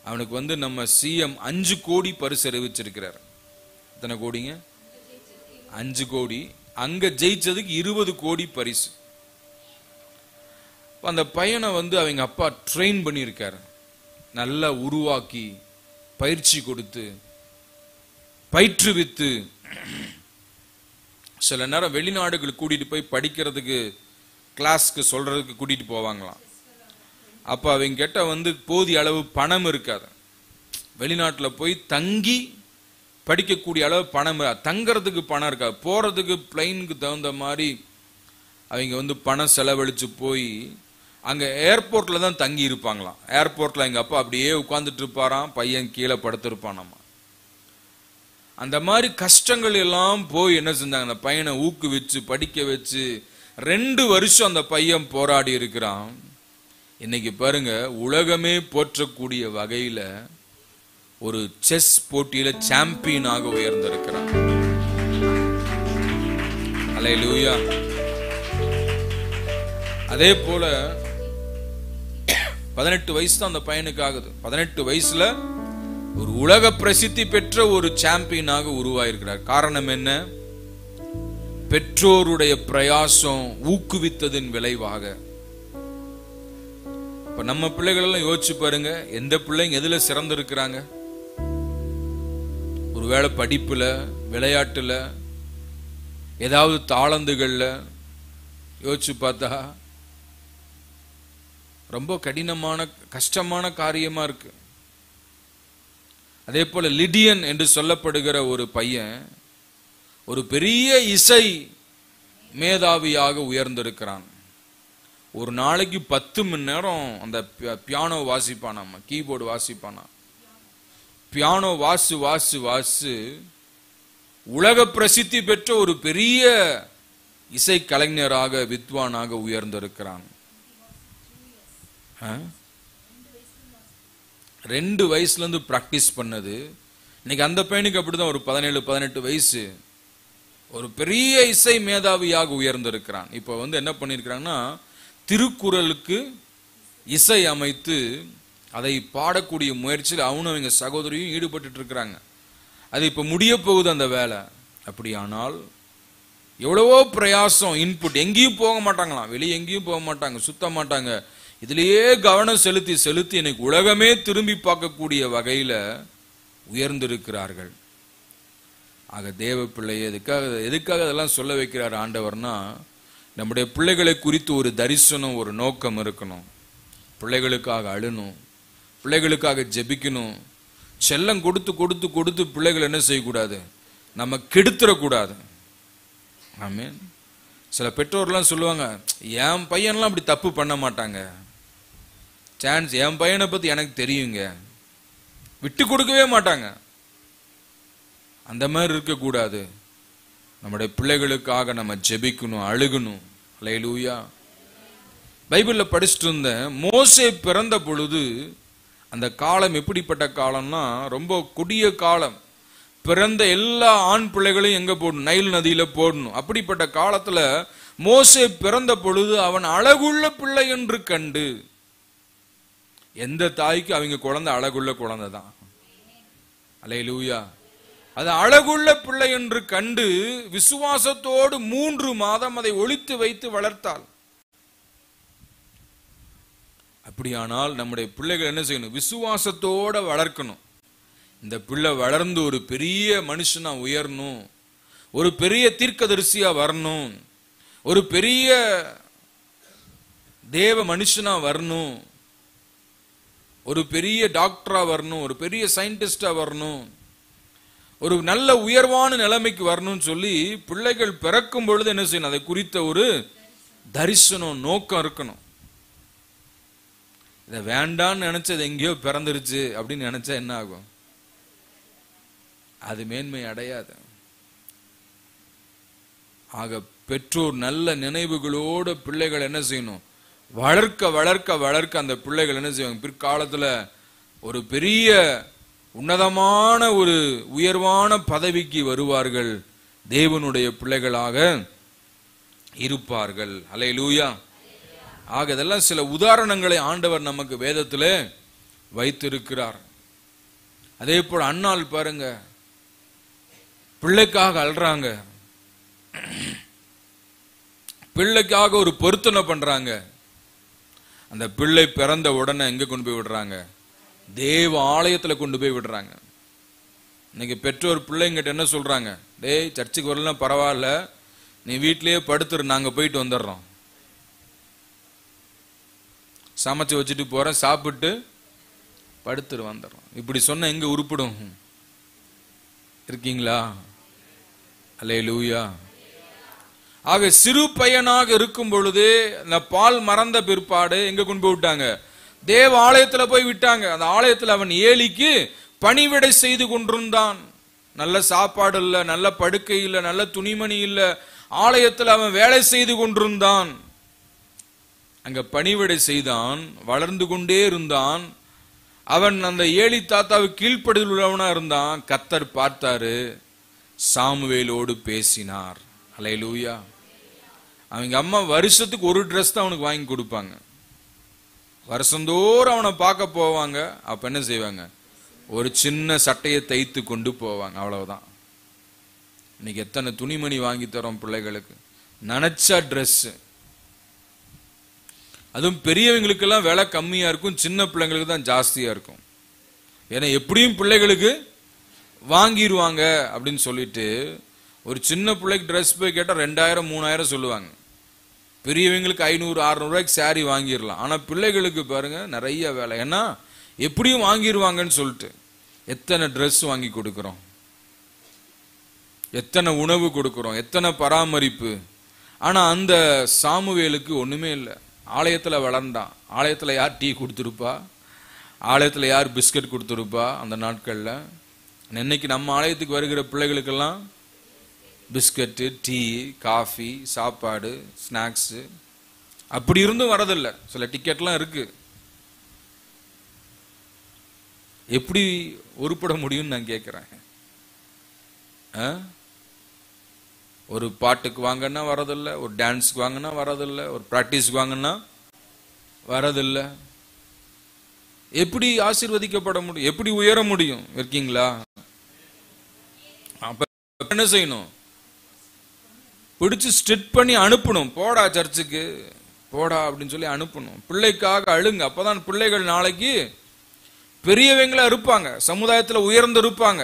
அவனுக்கு நம்ம சிஎம் 5 கோடி பரிசு அறிவிச்சிருக்கிறார். எத்தனை கோடிங்க? 5 கோடி. அங்க ஜெயிச்சதுக்கு 20 கோடி பரிசு. அந்த பையனை அவங்க அப்பா ட்ரெயின் பண்ணியிருக்காரு, நல்லா உருவாக்கி பயிற்சி கொடுத்து பயிற்றுவித்து. சில நேரம் வெளிநாடுகளுக்கு கூட்டிட்டு போய் படிக்கிறதுக்கு, கிளாஸ்க்கு சொல்றதுக்கு கூட்டிட்டு போவாங்களாம். அப்ப அவங்க கிட்ட போதிய அளவு பணம் இருக்காது. வெளிநாட்டில் போய் தங்கி படிக்கக்கூடிய அளவு பணம், தங்கறதுக்கு பணம் இருக்காது. போறதுக்கு பிளைனுக்கு தகுந்த மாதிரி அவங்க பணம் செலவழிச்சு போய் அங்க ஏர்போர்ட்ல தான் தங்கி இருப்பாங்களாம். ஏர்போர்ட்ல எங்க அப்பா அப்படியே உட்கார்ந்துட்டு இருப்பாராம், பையன் கீழே படுத்திருப்பானாமா. அந்த மாதிரி கஷ்டங்கள் எல்லாம் போய் என்ன செஞ்சாங்க, அந்த பையனை ஊக்குவிச்சு படிக்க வச்சு 2 வருஷம் அந்த பையன் போராடி இருக்கிறான். இன்னைக்கு பாருங்க, உலகமே போற்றக்கூடிய வகையில ஒரு செஸ் போட்டியில சாம்பியனாக உயர்ந்திருக்கிறான். அல்லேலூயா. அதே போல 18 வயசு தான் அந்த பையனுக்கு ஆகுது. 18 வயசுல ஒரு உலக பிரசித்தி பெற்ற ஒரு சாம்பியனாக உருவாயிருக்கிறார். காரணம் என்ன? பெற்றோருடைய பிரயாசம் ஊக்குவித்ததின் விளைவாக. இப்ப நம்ம பிள்ளைகள் எல்லாம் யோசிச்சு பாருங்க, எந்த பிள்ளைங்க எதுல சிறந்து இருக்கிறாங்க? ஒருவேளை படிப்புல, விளையாட்டுல, ஏதாவது தாளந்துகள்ல. யோசிச்சு பார்த்தா ரொம்ப கடினமான கஷ்டமான காரியமா இருக்கு. அதே போல லிடியன் என்று சொல்லப்படுகிற ஒரு பையன் ஒரு பெரிய இசை மேதாவியாக உயர்ந்திருக்கிறான். ஒரு நாளைக்கு 10 மணி நேரம் அந்த பியானோ வாசிப்பானாம், கீபோர்டு வாசிப்பானா. பியானோ வாசு உலக பிரசித்தி பெற்ற ஒரு பெரிய இசை கலைஞராக, வித்வானாக உயர்ந்திருக்கிறான். 2 வயசுல இருந்து பிராக்டிஸ் பண்ணது. இன்னைக்கு அந்த பையனுக்கு அப்படிதான், ஒரு 17-18 வயசு, ஒரு பெரிய இசை மேதாவியாக உயர்ந்திருக்கிறான். இப்ப என்ன பண்ணிருக்கிறாங்கன்னா, திருக்குறளுக்கு இசை அமைத்து அதை பாடக்கூடிய முயற்சியில் அவனும் அவங்க சகோதரியும் ஈடுபட்டு இருக்கிறாங்க. அது இப்ப முடிய போகுது அந்த வேலை. அப்படியானால் எவ்வளவோ பிரயாசம், இன்புட். எங்கேயும் போக மாட்டாங்களாம், வெளியே எங்கேயும் போக மாட்டாங்க, சுத்த மாட்டாங்க. இதுலயே கவனம் செலுத்தி எனக்கு உலகமே திரும்பி பார்க்கக்கூடிய வகையில உயர்ந்திருக்கிறார்கள். ஆக தேவ பிள்ளையை எதுக்காக அதெல்லாம் சொல்ல வைக்கிறார் ஆண்டவர்னா, நம்முடைய பிள்ளைகளை குறித்து ஒரு தரிசனம், ஒரு நோக்கம் இருக்கணும். பிள்ளைகளுக்காக அழணும், பிள்ளைகளுக்காக ஜெபிக்கணும். செல்லம் கொடுத்து கொடுத்து கொடுத்து பிள்ளைகள் என்ன செய்யக்கூடாது, நம்ம கெடுத்துடக்கூடாது. ஆமென். சில பெற்றோர்லாம் சொல்லுவாங்க, என் பையன்லாம் அப்படி தப்பு பண்ண மாட்டாங்க, சான்ஸ் என் பையனை பத்தி எனக்கு தெரியுங்க, விட்டு கொடுக்கவே மாட்டாங்க. அந்த மாதிரி இருக்கக்கூடாது. நம்முடைய பிள்ளைகளுக்காக நம்ம ஜெபிக்கணும், அழுகணும். அல்லேலூயா. பைபிள்ல படிச்சுட்டு இருந்த மோசே பிறந்த பொழுது அந்த காலம் எப்படிப்பட்ட காலம்னா ரொம்ப கொடிய காலம். பிறந்த எல்லா ஆண் பிள்ளைகளையும் எங்க போடணும்? நைல் நதியில போடணும். அப்படிப்பட்ட காலத்துல மோசே பிறந்த பொழுது அவன் அழகுள்ள பிள்ளை என்று கண்டு, எந்த தாய்க்கு அவங்க குழந்தை அழகுள்ள குழந்தை தான். அல்லேலூயா. அது அழகுள்ள பிள்ளை என்று கண்டு விசுவாசத்தோடு 3 மாதம் அதை ஒளித்து வைத்து வளர்த்தாள். அப்படியானால் நம்முடைய பிள்ளைகள் என்ன செய்யணும்? விசுவாசத்தோட வளர்க்கணும். இந்த பிள்ளை வளர்ந்து ஒரு பெரிய மனுஷனா உயரணும், ஒரு பெரிய தீர்க்கதரிசியா வரணும், ஒரு பெரிய தேவ மனுஷனா வரணும், ஒரு பெரிய டாக்டரா வரணும், ஒரு பெரிய சயின்டிஸ்டா வரணும், ஒரு நல்ல உயர்வான நிலைமைக்கு வரணும்னு சொல்லி பிள்ளைகள் பிறக்கும் பொழுது என்ன செய்யணும்? அதை குறித்த ஒரு தரிசனம், நோக்கம் இருக்கணும். இதை வேண்டான்னு நினைச்சது எங்கேயோ பிறந்துருச்சு அப்படின்னு நினைச்சா என்ன ஆகும்? அது மேன்மை அடையாது. ஆக பெற்றோர் நல்ல நினைவுகளோடு பிள்ளைகள் என்ன செய்யணும்? வளர்க்க வளர்க்க வளர்க்க அந்த பிள்ளைகள் என்ன செய்வாங்க? பிற்காலத்துல ஒரு பெரிய உன்னதமான ஒரு உயர்வான பதவிக்கு வருவார்கள், தேவனுடைய பிள்ளைகளாக இருப்பார்கள். அல்லேலூயா. ஆக இதெல்லாம் சில உதாரணங்களை ஆண்டவர் நமக்கு வேதத்திலே வைத்திருக்கிறார். அதே போல அன்னாள் பாருங்க, பிள்ளைக்காக அல்றாங்க, பிள்ளைக்காக ஒரு பொருத்தனை பண்றாங்க. அந்த பிள்ளை பிறந்த உடனே எங்க கொண்டு போய் விடுறாங்க? தேவ ஆலயத்துல கொண்டு போய் விடுறாங்க. இன்னைக்கு பெற்றோர் பிள்ளைங்கிட்ட என்ன சொல்றாங்க? டேய், சர்ச்சுக்கு வரலாம் பரவாயில்ல, நீ வீட்லயே படுத்துரு, நாங்க போயிட்டு வந்துடுறோம். சமைச்சு வச்சுட்டு போறேன், சாப்பிட்டு படுத்துரு வந்துடுறோம். இப்படி சொன்ன எங்க உருப்படும்? இருக்கீங்களா? அல்லேலூயா. ஆக சிறு பையனாக இருக்கும் பொழுது இந்த பால் மறந்த பிற்பாடு எங்க கொண்டு போய் விட்டாங்க? தேவ ஆலயத்துல போய் விட்டாங்க. அந்த ஆலயத்துல அவன் ஏலிக்கு பணிவிடை செய்து கொண்டிருந்தான். நல்ல சாப்பாடு இல்ல, நல்ல படுக்கை இல்ல, நல்ல துணிமணி இல்ல, ஆலயத்துல அவன் வேலை செய்து கொண்டிருந்தான். அங்க பணிவிடை செய்தான், வளர்ந்து கொண்டே இருந்தான். அவன் அந்த ஏலி தாத்தாவுக்கு கீழ்ப்படிதல் உள்ளவனா இருந்தான். கர்த்தர் பார்த்தாரு, சாமுவேலோடு பேசினார். அல்லேலூயா. அவங்க அம்மா வருஷத்துக்கு ஒரு ட்ரெஸ் தான் அவனுக்கு வாங்கி கொடுப்பாங்க. வருஷந்தோறும் அவனை பார்க்க போவாங்க. அப்ப என்ன செய்வாங்க? ஒரு சின்ன சட்டையை தைத்து கொண்டு போவாங்க. அவ்வளவுதான். இன்னைக்கு எத்தனை துணிமணி வாங்கி தரோம் பிள்ளைகளுக்கு, நினைச்சா ட்ரெஸ். அதுவும் பெரியவங்களுக்கெல்லாம் விலை கம்மியா இருக்கும், சின்ன பிள்ளைங்களுக்கு தான் ஜாஸ்தியா இருக்கும். ஏன்னா எப்படியும் பிள்ளைகளுக்கு வாங்கிடுவாங்க அப்படின்னு சொல்லிட்டு ஒரு சின்ன பிள்ளைக்கு ட்ரெஸ் போய் கேட்டால் 2000 3000 சொல்லுவாங்க. பெரியவங்களுக்கு 500 600 ரூபாய்க்கு சாரி வாங்கிடலாம். ஆனால் பிள்ளைகளுக்கு பாருங்க நிறைய வேலை. ஏன்னா எப்படியும் வாங்கிடுவாங்கன்னு சொல்லிட்டு எத்தனை ட்ரெஸ் வாங்கி கொடுக்குறோம், எத்தனை உணவு கொடுக்குறோம், எத்தனை பராமரிப்பு. ஆனால் அந்த சாமுவேலுக்கு ஒன்றுமே இல்லை. ஆலயத்தில் வளர்ந்தான். ஆலயத்தில் யார் டீ கொடுத்துருப்பா? ஆலயத்தில் யார் பிஸ்கட் கொடுத்துருப்பா? அந்த நாட்களில். இன்னைக்கு நம்ம ஆலயத்துக்கு வருகிற பிள்ளைகளுக்கெல்லாம் பிஸ்கட்டு, டீ, காஃபி, சாப்பாடு, ஸ்நாக்ஸு அப்படி இருந்தும் வரதில்லை. சில டிக்கெட்லாம் இருக்கு. எப்படி உருப்பட முடியும்னு நான் கேட்குறேன். ஒரு பாட்டுக்கு வாங்கன்னா வரதில்லை, ஒரு டான்ஸுக்கு வாங்கினா வரதில்லை, ஒரு ப்ராக்டிஸ்க்கு வாங்கினா வரதில்லை. எப்படி ஆசீர்வதிக்கப்பட முடியும்? எப்படி உயர முடியும்? இருக்கீங்களா? அப்ப என்ன செய்யணும்? பிடிச்சு ஸ்ட்ரிட் பண்ணி அனுப்பணும். போடா சர்ச்சுக்கு போடா அப்படின்னு சொல்லி அனுப்பணும். பிள்ளைக்காக அழுங்க. அப்பதான் பிள்ளைகள் நாளைக்கு பெரியவங்களா இருப்பாங்க, சமுதாயத்துல உயர்ந்து இருப்பாங்க.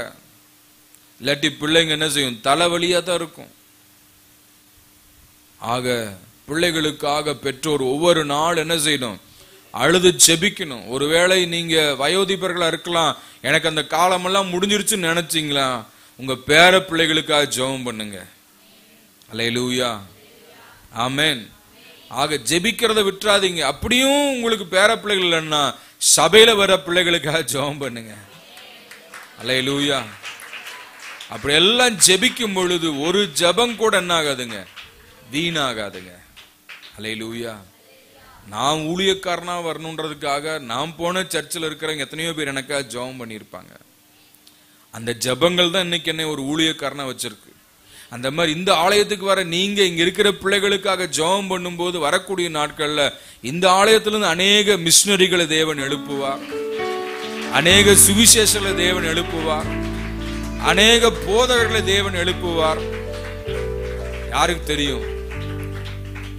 இல்லாட்டி பிள்ளைங்க என்ன செய்யும்? தலைவலியா தான் இருக்கும். ஆக பிள்ளைகளுக்காக பெற்றோர் ஒவ்வொரு நாள் என்ன செய்யணும்? அழுது செபிக்கணும். ஒருவேளை நீங்க வயோதிபர்களா இருக்கலாம், எனக்கு அந்த காலமெல்லாம் முடிஞ்சிருச்சுன்னு நினைச்சீங்களா? உங்க பேர பிள்ளைகளுக்காக ஜெபம் பண்ணுங்க. அல்லேலூயா, ஆமென். ஆக ஜெபிக்கிறத விட்டுறாதீங்க. அப்படியும் உங்களுக்கு பேர பிள்ளைகள் இல்லைன்னா சபையில வர பிள்ளைகளுக்காக ஜெபம் பண்ணுங்க. அல்லேலூயா. அப்படி எல்லாம் ஜெபிக்கும் பொழுது ஒரு ஜெபம் கூட என்ன ஆகாதுங்க, வீணாகாதுங்க. அல்லேலூயா. நான் ஊழியக்காரனா வரணுன்றதுக்காக நான் போன சர்ச்சில் இருக்கிறவங்க எத்தனையோ பேர் எனக்காக ஜெபம் பண்ணியிருப்பாங்க. அந்த ஜெபங்கள் தான் இன்னைக்கு என்னை ஒரு ஊழியக்காரனா வச்சிருக்கு. அந்த மாதிரி இந்த ஆலயத்துக்கு வர நீங்க இங்க இருக்கிற பிள்ளைகளுக்காக ஜெபம் பண்ணும்போது வரக்கூடிய நாட்கள்ல இந்த ஆலயத்திலிருந்து அநேக மிஷனரிகளை தேவன் எழுப்புவார், அநேக சுவிசேஷங்களை தேவன் எழுப்புவார், அநேக போதகர்களை தேவன் எழுப்புவார். யாருக்கு தெரியும்?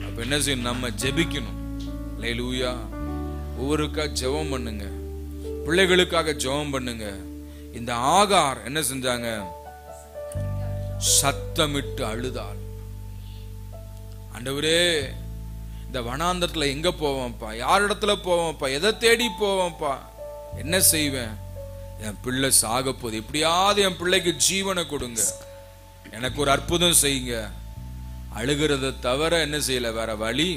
அப்ப என்ன செய்யணும்? நம்ம ஜெபிக்கணும். அல்லேலூயா. ஒவ்வொருக்கா ஜெபம் பண்ணுங்க, பிள்ளைகளுக்காக ஜெபம் பண்ணுங்க. இந்த ஆகார் என்ன செஞ்சாங்க? சத்தமிட்டு அழுதாள். ஆண்டவரே, இந்த வனாந்தரத்துல எங்க போவோம்ப்பா, யாரிடத்துல போவோம்ப்பா, எதை தேடி போவோம்ப்பா, என்ன செய்வேன்? என் பிள்ளை சாக போகுது, எப்படியாவது என் பிள்ளைக்கு ஜீவனை கொடுங்க, எனக்கு ஒரு அற்புதம் செய்யுங்க. அழுகிறத தவிர என்ன செய்யல, வேற வழி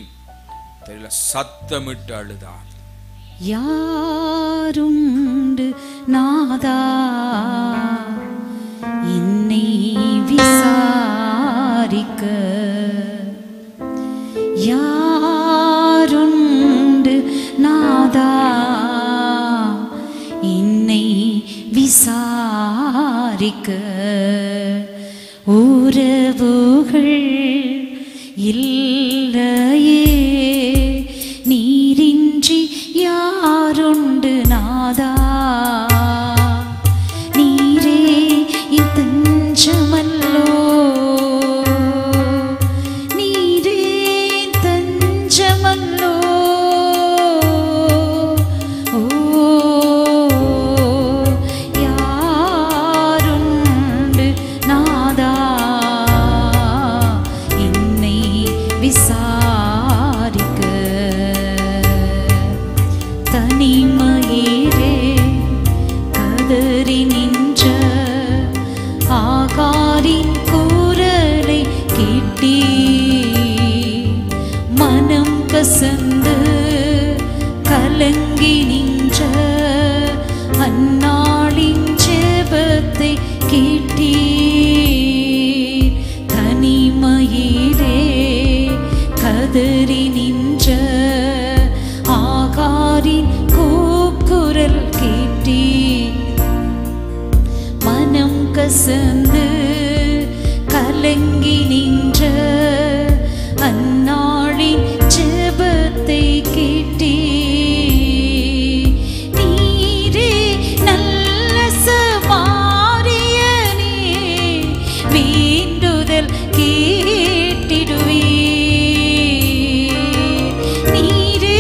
தெரியல. சத்தமிட்டு அழுதாள். யாருண்டு நாதா என்னை விசாரிக்க, யாருண்டு நாதா என்னை விசாரிக்க, உறவுகள் இல்லையே நீரின்றி யாருண்டு நாதா, நீரே என் தஞ்சமல்லோ, நீரே தஞ்சமல்லோ. ஓ யாருண்டு நாதா என்னை விசாரிக்க, தனிமையிலே கதறி நின்ற ஆகாரின் குரலை கேட்டி, மனம் கசந்து கலங்கி நின்ற அந்நாளின் ஜெபத்தை கேட்டி, தனிமையிலே கதறி நின்ற ஆகாரின் கூக்குரல் கேட்டி, மனம் கசந்து கலங்கி நின்ற அந்நாளின் ஜெபத்தை கேட்டி, நீரே நல்ல சமாரியனே வேண்டுதல் கேட்டிடுவீர், நீரே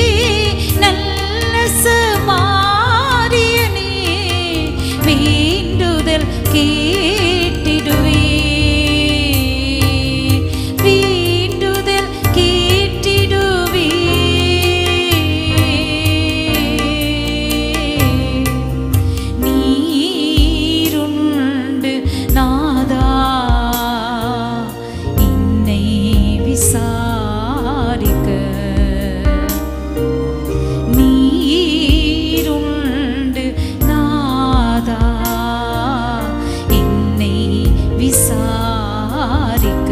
நல்ல சமாரியனே வேண்டுதல் கேட்டிடுவீர், வேண்டுதல் கேட்டிடுவீர். நீருண்டு நாதா என்னை விசாரிக்க, நீருண்டு நாதா என்னை விசாரிக்க.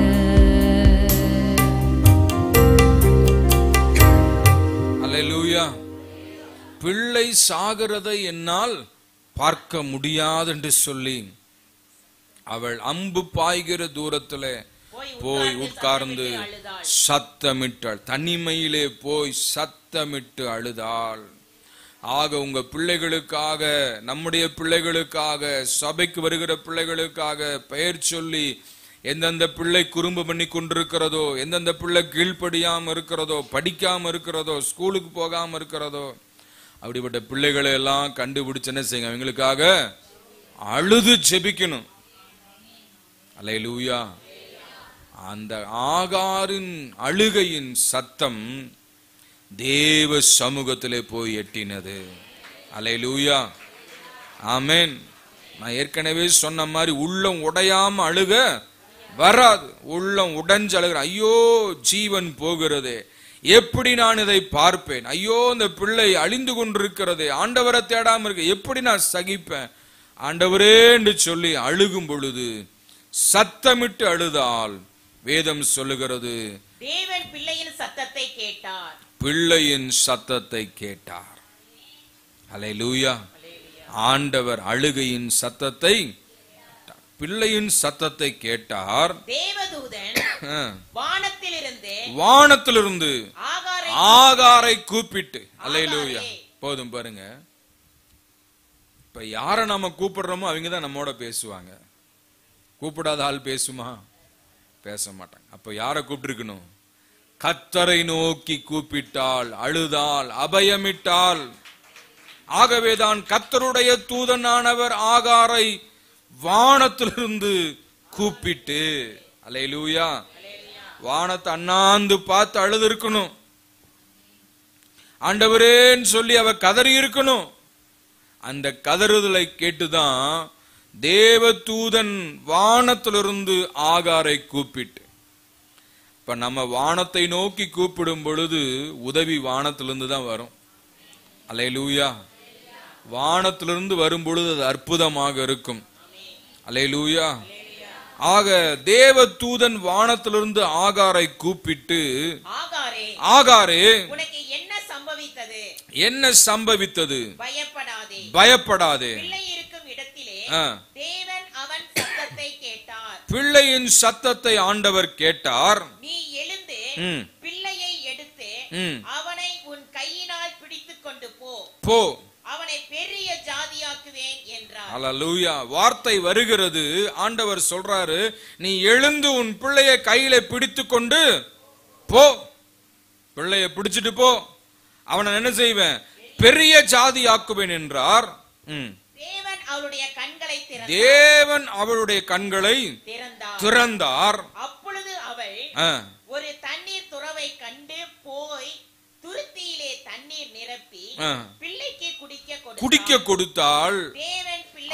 அல்லேலூயா. பிள்ளை சாகிறதை என்னால் பார்க்க முடியாது என்று சொல்லி அவள் அம்பு பாய்கிற தூரத்திலே போய் உட்கார்ந்து சத்தமிட்டாள். தனிமையிலே போய் சத்தமிட்டு அழுதாள். ஆக உங்க பிள்ளைகளுக்காக, நம்முடைய பிள்ளைகளுக்காக, சபைக்கு வருகிற பிள்ளைகளுக்காக பெயர் சொல்லி எந்தெந்த பிள்ளை குறும்பு பண்ணி கொண்டிருக்கிறதோ, எந்தெந்த பிள்ளை கீழ்ப்படியாம இருக்கிறதோ, படிக்காம இருக்கிறதோ, ஸ்கூலுக்கு போகாம இருக்கிறதோ, அப்படிப்பட்ட பிள்ளைகளை எல்லாம் கண்டுபிடிச்சு என்ன செய்யுங்க, அவங்களுக்காக அழுது ஜெபிக்கணும். அல்லேலூயா. அந்த ஆகாரின் அழுகையின் சத்தம் தேவ சமூகத்திலே போய் எட்டினது. அல்லேலூயா. ஆமென். நான் ஏற்கனவே சொன்ன மாதிரி உள்ளம் உடையாம அழுக வராது. உள்ளம் உடைஞ்சு அழுகிற, ஐயோ ஜீவன் போகிறதே, எப்படி நான் இதை பார்ப்பேன், ஐயோ இந்த பிள்ளை அழிந்து கொண்டிருக்கிறதே, ஆண்டவரை தேடாம இருக்க எப்படி நான் சகிப்பேன், ஆண்டவரே என்று சொல்லி அழுகும் பொழுது சத்தமிட்டு அழுதால் வேதம் சொல்லுகிறது தேவன் பிள்ளையின் சத்தத்தை கேட்டார். பிள்ளையின் சத்தத்தை கேட்டார். அல்லேலூயா. ஆண்டவர் அழுகையின் சத்தத்தை, பிள்ளையின் சத்தத்தை கேட்டார். தேவதூதன் வானத்திலிருந்து ஆகாரை கூப்பிட்டு, அல்லேலூயா. போதும் பாருங்க, இப்ப யார நாம கூப்பிடுறோமோ அவங்க தான் நம்மோட பேசுவாங்க. கூப்பிடாத ஆள் பேசுமா? பேச மாட்டாங்க. அப்ப யார கூப்பிட்டிருக்கணும்? கர்த்தரை நோக்கி கூப்பிட்டாள், அழுதாள், அபயமிட்டாள். ஆகவேதான் கர்த்தருடைய தூதனானவர் ஆகாரை வானத்திலிருந்து கூப்பிட்டு, அல்லேலூயா, வானத்தை அண்ணாந்து பார்த்து அழுது இருக்கணும். ஆண்டவரேன்னு சொல்லி அவ கதறி இருக்கணும். அந்த கதறுதலை கேட்டுதான் தேவதூதன் வானத்திலிருந்து ஆகாரை கூப்பிட்டு. இப்ப நம்ம வானத்தை நோக்கி கூப்பிடும் பொழுது உதவி வானத்திலிருந்து தான் வரும். அல்லேலூயா. வானத்திலிருந்து வரும் பொழுது அது அற்புதமாக இருக்கும். அல்லேலூயா. ஆக தேவதூதன் வானத்திலிருந்து ஆகாரை கூப்பிட்டு, ஆகாரே உனக்கு என்ன சம்பவித்தது? என்ன சம்பவித்தது? பயப்படாதே, பயப்படாதே. பிள்ளை இருக்கும் இடத்திலே தேவன் அவன் சத்தத்தை கேட்டார். பிள்ளையின் சத்தத்தை ஆண்டவர் கேட்டார். நீ எழுந்து பிள்ளையை எடுத்து அவனை உன் கையினால் பிடித்துக் கொண்டு போ, அவனை பெரிய ஜாதியாக்குவேன் என்றார். அல்லேலூயா. வார்த்தை வருகிறது. ஆண்டவர் சொல்றாரு, நீ எழுந்து உன் பிள்ளையை கையில பிடித்துக் கொண்டு போ. பிள்ளையை பிடிச்சிட்டு போ, அவனை என்ன செய்வேன்? பெரிய ஜாதியாக்குவேன் என்றார். தேவன் அவளுடைய கண்களை திறந்தார். அப்பொழுது அவள் ஒரு தண்ணீர் துறவை கண்டு போய் துருத்தியிலே தண்ணீர் நிரப்பி பிள்ளைக்கு குடிக்க கொடுத்தாள்.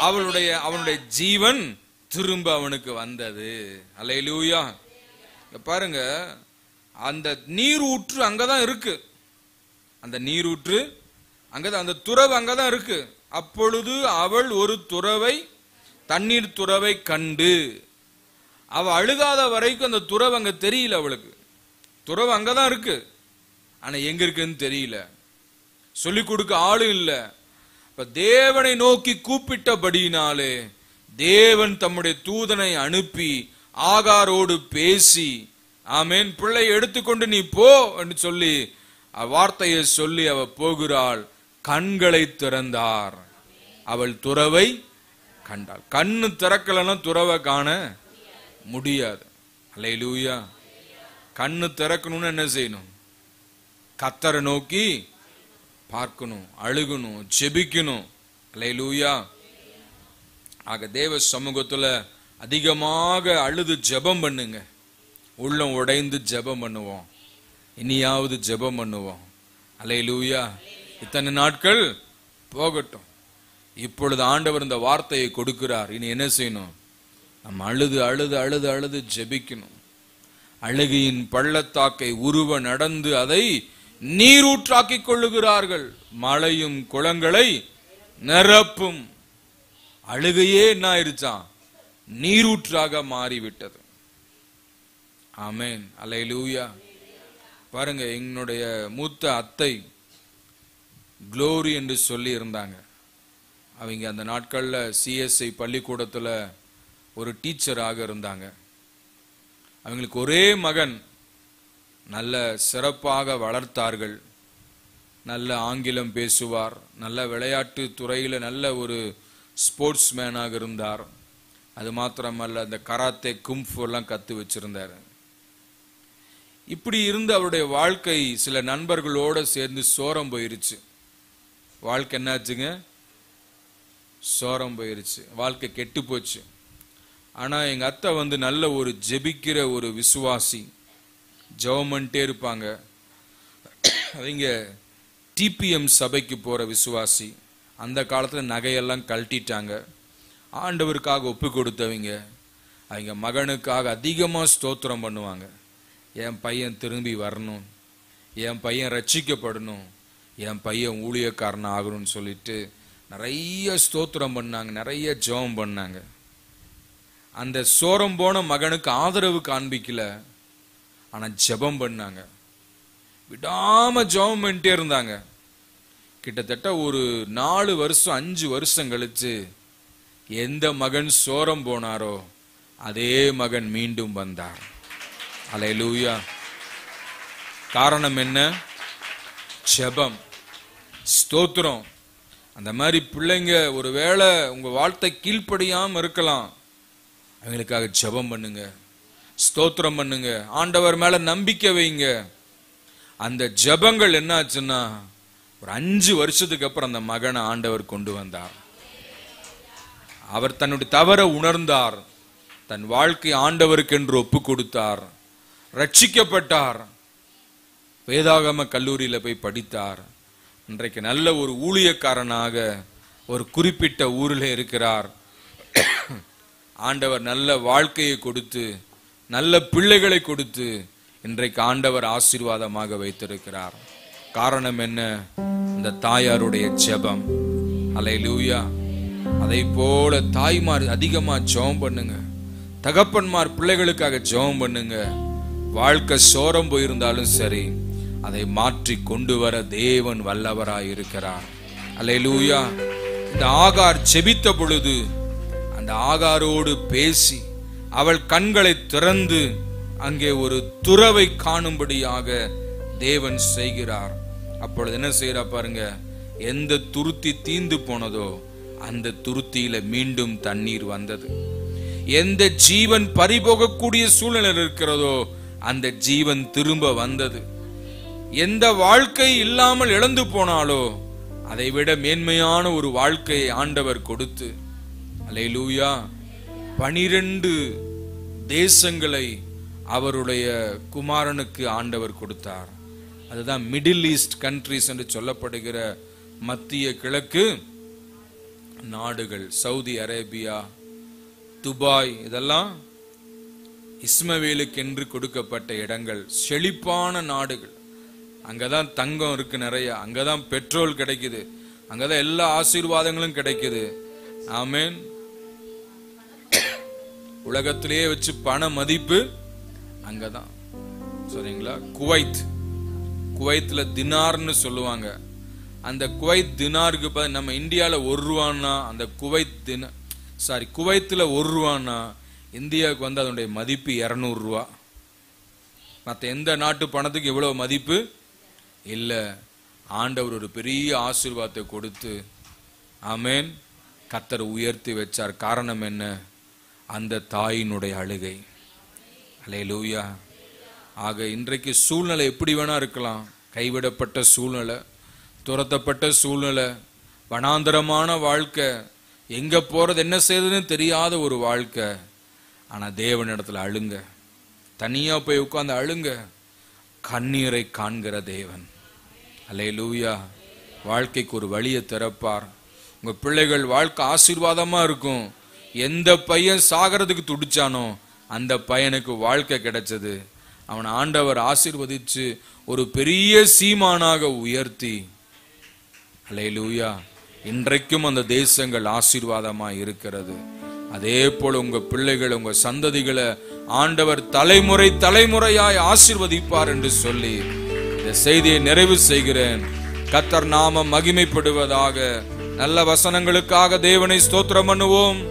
அவனுடைய ஜீவன் திரும்ப அவனுக்கு வந்தது. அல்லேலூயா. பாருங்க, அந்த நீரூற்று அங்கதான் இருக்கு. அந்த நீரூற்று அங்கதான், அந்த துறவு அங்கதான் இருக்கு. அப்பொழுது அவள் ஒரு துறவை, தண்ணீர் துறவை கண்டு, அவ அழுகாத வரைக்கும் அந்த துறவு அங்க தெரியல அவளுக்கு. துறவு அங்கதான் இருக்கு, ஆனா எங்க இருக்குன்னு தெரியல. சொல்லிக் கொடுக்க ஆளும் இல்ல. இப்ப தேவனை நோக்கி கூப்பிட்டபடியினாலே தேவன் தம்முடைய தூதனை அனுப்பி ஆகாரோடு பேசி, ஆமேன், பிள்ளை எடுத்துக்கொண்டு நீ போ என்று சொல்லி வார்த்தையை சொல்லி அவ போகிறாள். கண்களை திறந்தார். அவள் துறவை கண்டாள். கண்ணு திறக்கலன்னா துறவை காண முடியாது. அல்லேலூயா. கண்ணு திறக்கணும்னு என்ன செய்யணும்? கர்த்தரை நோக்கி பார்க்கணும், அழுகணும், ஜெபிக்கணும். அல்லேலூயா. ஆக தேவ சமூகத்துல அதிகமாக அழுது ஜெபம் பண்ணுங்க. உள்ளம் உடைந்து ஜெபம் பண்ணுவோம். இனியாவது ஜெபம் பண்ணுவோம். அல்லேலூயா. இத்தனை நாட்கள் போகட்டும். இப்பொழுது ஆண்டவர் இந்த வார்த்தையை கொடுக்கிறார். இனி என்ன செய்யணும்? நம்ம அழுது அழுது அழுது அழுது ஜெபிக்கணும். அழுகையின் பள்ளத்தாக்கை உருவ நடந்து அதை நீரூற்றாக்கிக் கொள்ளுகிறார்கள். மழையும் குளங்களை நிரப்பும். அழுகையே என்ன ஆயிருச்சான்? நீரூற்றாக மாறிவிட்டது. ஆமேன். அல்லேலூயா. பாருங்க, என்னுடைய மூத்த அத்தை குளோரி என்று சொல்லி இருந்தாங்க. அவங்க அந்த நாட்கள்ல சிஎஸ்ஐ பள்ளிக்கூடத்துல ஒரு டீச்சராக இருந்தாங்க. அவங்களுக்கு ஒரே மகன். நல்ல சிறப்பாக வளர்த்தார்கள். நல்ல ஆங்கிலம் பேசுவார். நல்ல விளையாட்டு துறையில நல்ல ஒரு ஸ்போர்ட்ஸ் மேனாக இருந்தார். அது மாத்திரமல்ல, அந்த கராத்தே கும்ஃபு எல்லாம் கத்து வச்சிருந்தார். இப்படி இருந்து அவருடைய வாழ்க்கை சில நண்பர்களோட சேர்ந்து சோரம் போயிருச்சு. வாழ்க்கை என்னாச்சுங்க? சோரம் போயிருச்சு. வாழ்க்கை கெட்டு போச்சு. ஆனா எங்க அத்தை நல்ல ஒரு ஜெபிக்கிற ஒரு விசுவாசி. ஜெபம்ட்டே இருப்பாங்க. அவங்க டிபிஎம் சபைக்கு போற விசுவாசி. அந்த காலத்துல நகையெல்லாம் கழட்டிட்டாங்க. ஆண்டவருக்காக ஒப்பு கொடுத்தவங்க. அவங்க மகனுக்காக அதிகமா ஸ்தோத்திரம் பண்ணுவாங்க. என் பையன் திரும்பி வரணும், என் பையன் ரட்சிக்கப்படணும், என் பையன் ஊழியக்காரன் ஆகணும்னு சொல்லிட்டு நிறைய ஸ்தோத்திரம் பண்ணாங்க, நிறைய ஜெபம் பண்ணாங்க. அந்த சோரம் போன மகனுக்கு ஆதரவு காண்பிக்கல, ஆனா ஜெபம் பண்ணாங்க, விடாம ஜெபம் பண்ணிட்டே இருந்தாங்க. கிட்டத்தட்ட ஒரு 4 வருஷம் 5 வருஷம் கழிச்சு எந்த மகன் சோரம் போனாரோ அதே மகன் மீண்டும் வந்தார். அல்லேலூயா. காரணம் என்ன? ஜெபம். ஸ்தோத்திரம். அந்த மாதிரி பிள்ளைங்க ஒருவேளை உங்க வாழ்க்கை கீழ்ப்படியாம இருக்கலாம், அவங்களுக்காக ஜெபம் பண்ணுங்க, ஸ்தோத்திரம் பண்ணுங்க, ஆண்டவர் மேல நம்பிக்கை வைங்க. அந்த ஜெபங்கள் என்ன ஆச்சுன்னா ஒரு 5 வருஷத்துக்கு அப்புறம் அந்த மகனை ஆண்டவர் கொண்டு வந்தார். அவர் தன்னுடைய தவற உணர்ந்தார், தன் வாழ்க்கை ஆண்டவருக்கு என்று ஒப்பு கொடுத்தார், ரட்சிக்கப்பட்டார், வேதாகம கல்லூரியில போய் படித்தார். இன்றைக்கு நல்ல ஒரு ஊழியக்காரனாக ஒரு குறிப்பிட்ட ஊரில் இருக்கிறார். ஆண்டவர் நல்ல வாழ்க்கையை கொடுத்து நல்ல பிள்ளைகளை கொடுத்து இன்றைக்கு ஆண்டவர் ஆசீர்வாதமாக வைத்திருக்கிறார். காரணம் என்ன? இந்த தாயாருடைய ஜெபம். அல்லேலூயா. அதை போல தாய்மார் அதிகமா ஜெபம் பண்ணுங்க, தகப்பன்மார் பிள்ளைகளுக்காக ஜெபம் பண்ணுங்க. வாழ்க்கை சோரம் போயிருந்தாலும் சரி, அதை மாற்றி கொண்டு வர தேவன் வல்லவராய் இருக்கிறார். அல்லேலூயா. இந்த ஆகார் ஜெபித்த பொழுது அந்த ஆகாரோடு பேசி அவள் கண்களை திறந்து அங்கே ஒரு துறவை காணும்படியாக தேவன் செய்கிறார். அப்பொழுது என்ன செய்யறா பாருங்க, எந்த துருத்தி தீந்து போனதோ அந்த துருத்தியில மீண்டும் தண்ணீர் வந்தது. எந்த ஜீவன் பறிபோகக்கூடிய சூழ்நிலை இருக்கிறதோ அந்த ஜீவன் திரும்ப வந்தது. எந்த வாழ்க்கை இல்லாமல் இழந்து போனாலோ அதை விட மேன்மையான ஒரு வாழ்க்கையை ஆண்டவர் கொடுத்து, அல்லேலூயா, 12 தேசங்களை அவருடைய குமாரனுக்கு ஆண்டவர் கொடுத்தார். அதுதான் மிடில் ஈஸ்ட் கண்ட்ரிஸ் என்று சொல்லப்படுகிற மத்திய கிழக்கு நாடுகள். சவுதி அரேபியா, துபாய், இதெல்லாம் இஸ்மவேலுக்கு என்று கொடுக்கப்பட்ட இடங்கள், செழிப்பான நாடுகள். அங்கதான் தங்கம் இருக்கு நிறைய, அங்கதான் பெட்ரோல் கிடைக்குது, அங்கதான் எல்லா ஆசீர்வாதங்களும் கிடைக்குது. ஆமென். உலகத்திலேயே வச்சு பண மதிப்பு அங்கதான். சரிங்களா? குவைத்ல தினார்னு சொல்லுவாங்க. அந்த குவைத் தினாருக்கு நம்ம இந்தியால 1 ரூபான்னா அந்த குவைத்ல 1 ரூபான்னா இந்தியாவுக்கு வந்து அதனுடைய மதிப்பு 200 ரூபா. மற்ற எந்த நாட்டு பணத்துக்கு இவ்வளவு மதிப்பு இல்ல. ஆண்டவர் ஒரு பெரிய ஆசீர்வாதத்தை கொடுத்து, ஆமென், கர்த்தர் உயர்த்தி வச்சார். காரணம் என்ன? அந்த தாயினுடைய அழுகை. அல்லேலூயா. ஆக இன்றைக்கு சூழ்நிலை எப்படி வேணா இருக்கலாம். கைவிடப்பட்ட சூழ்நிலை, துரத்தப்பட்ட சூழ்நிலை, வனாந்தரமான வாழ்க்கை, எங்க போறது என்ன செய்யறதுன்னு தெரியாத ஒரு வாழ்க்கை. ஆனா தேவனிடத்துல அழுங்க, தனியா போய் உட்கார்ந்து அழுங்க. கண்ணீரை காண்கிற தேவன். அல்லேலூயா. வாழ்க்கைக்கு ஒரு வழியை திறப்பார். உங்க பிள்ளைகள் வாழ்க்கை ஆசீர்வாதமா இருக்கும். எந்த பையன் சாகிறதுக்கு துடிச்சானோ அந்த பையனுக்கு வாழ்க்கை கிடைச்சது. அவன் ஆண்டவர் ஆசீர்வதிச்சு ஒரு பெரிய சீமானாக உயர்த்தி, அல்லேலூயா, இன்றைக்கும் அந்த தேசங்கள் ஆசீர்வாதமா இருக்கிறது. அதே போல உங்க பிள்ளைகள், உங்க சந்ததிகளை ஆண்டவர் தலைமுறை தலைமுறையாய் ஆசீர்வதிப்பார் என்று சொல்லி இந்த செய்தியை நிறைவு செய்கிறேன். கர்த்தர் நாமம் மகிமைப்படுவதாக. நல்ல வசனங்களுக்காக தேவனை ஸ்தோத்திரம் பண்ணுவோம்.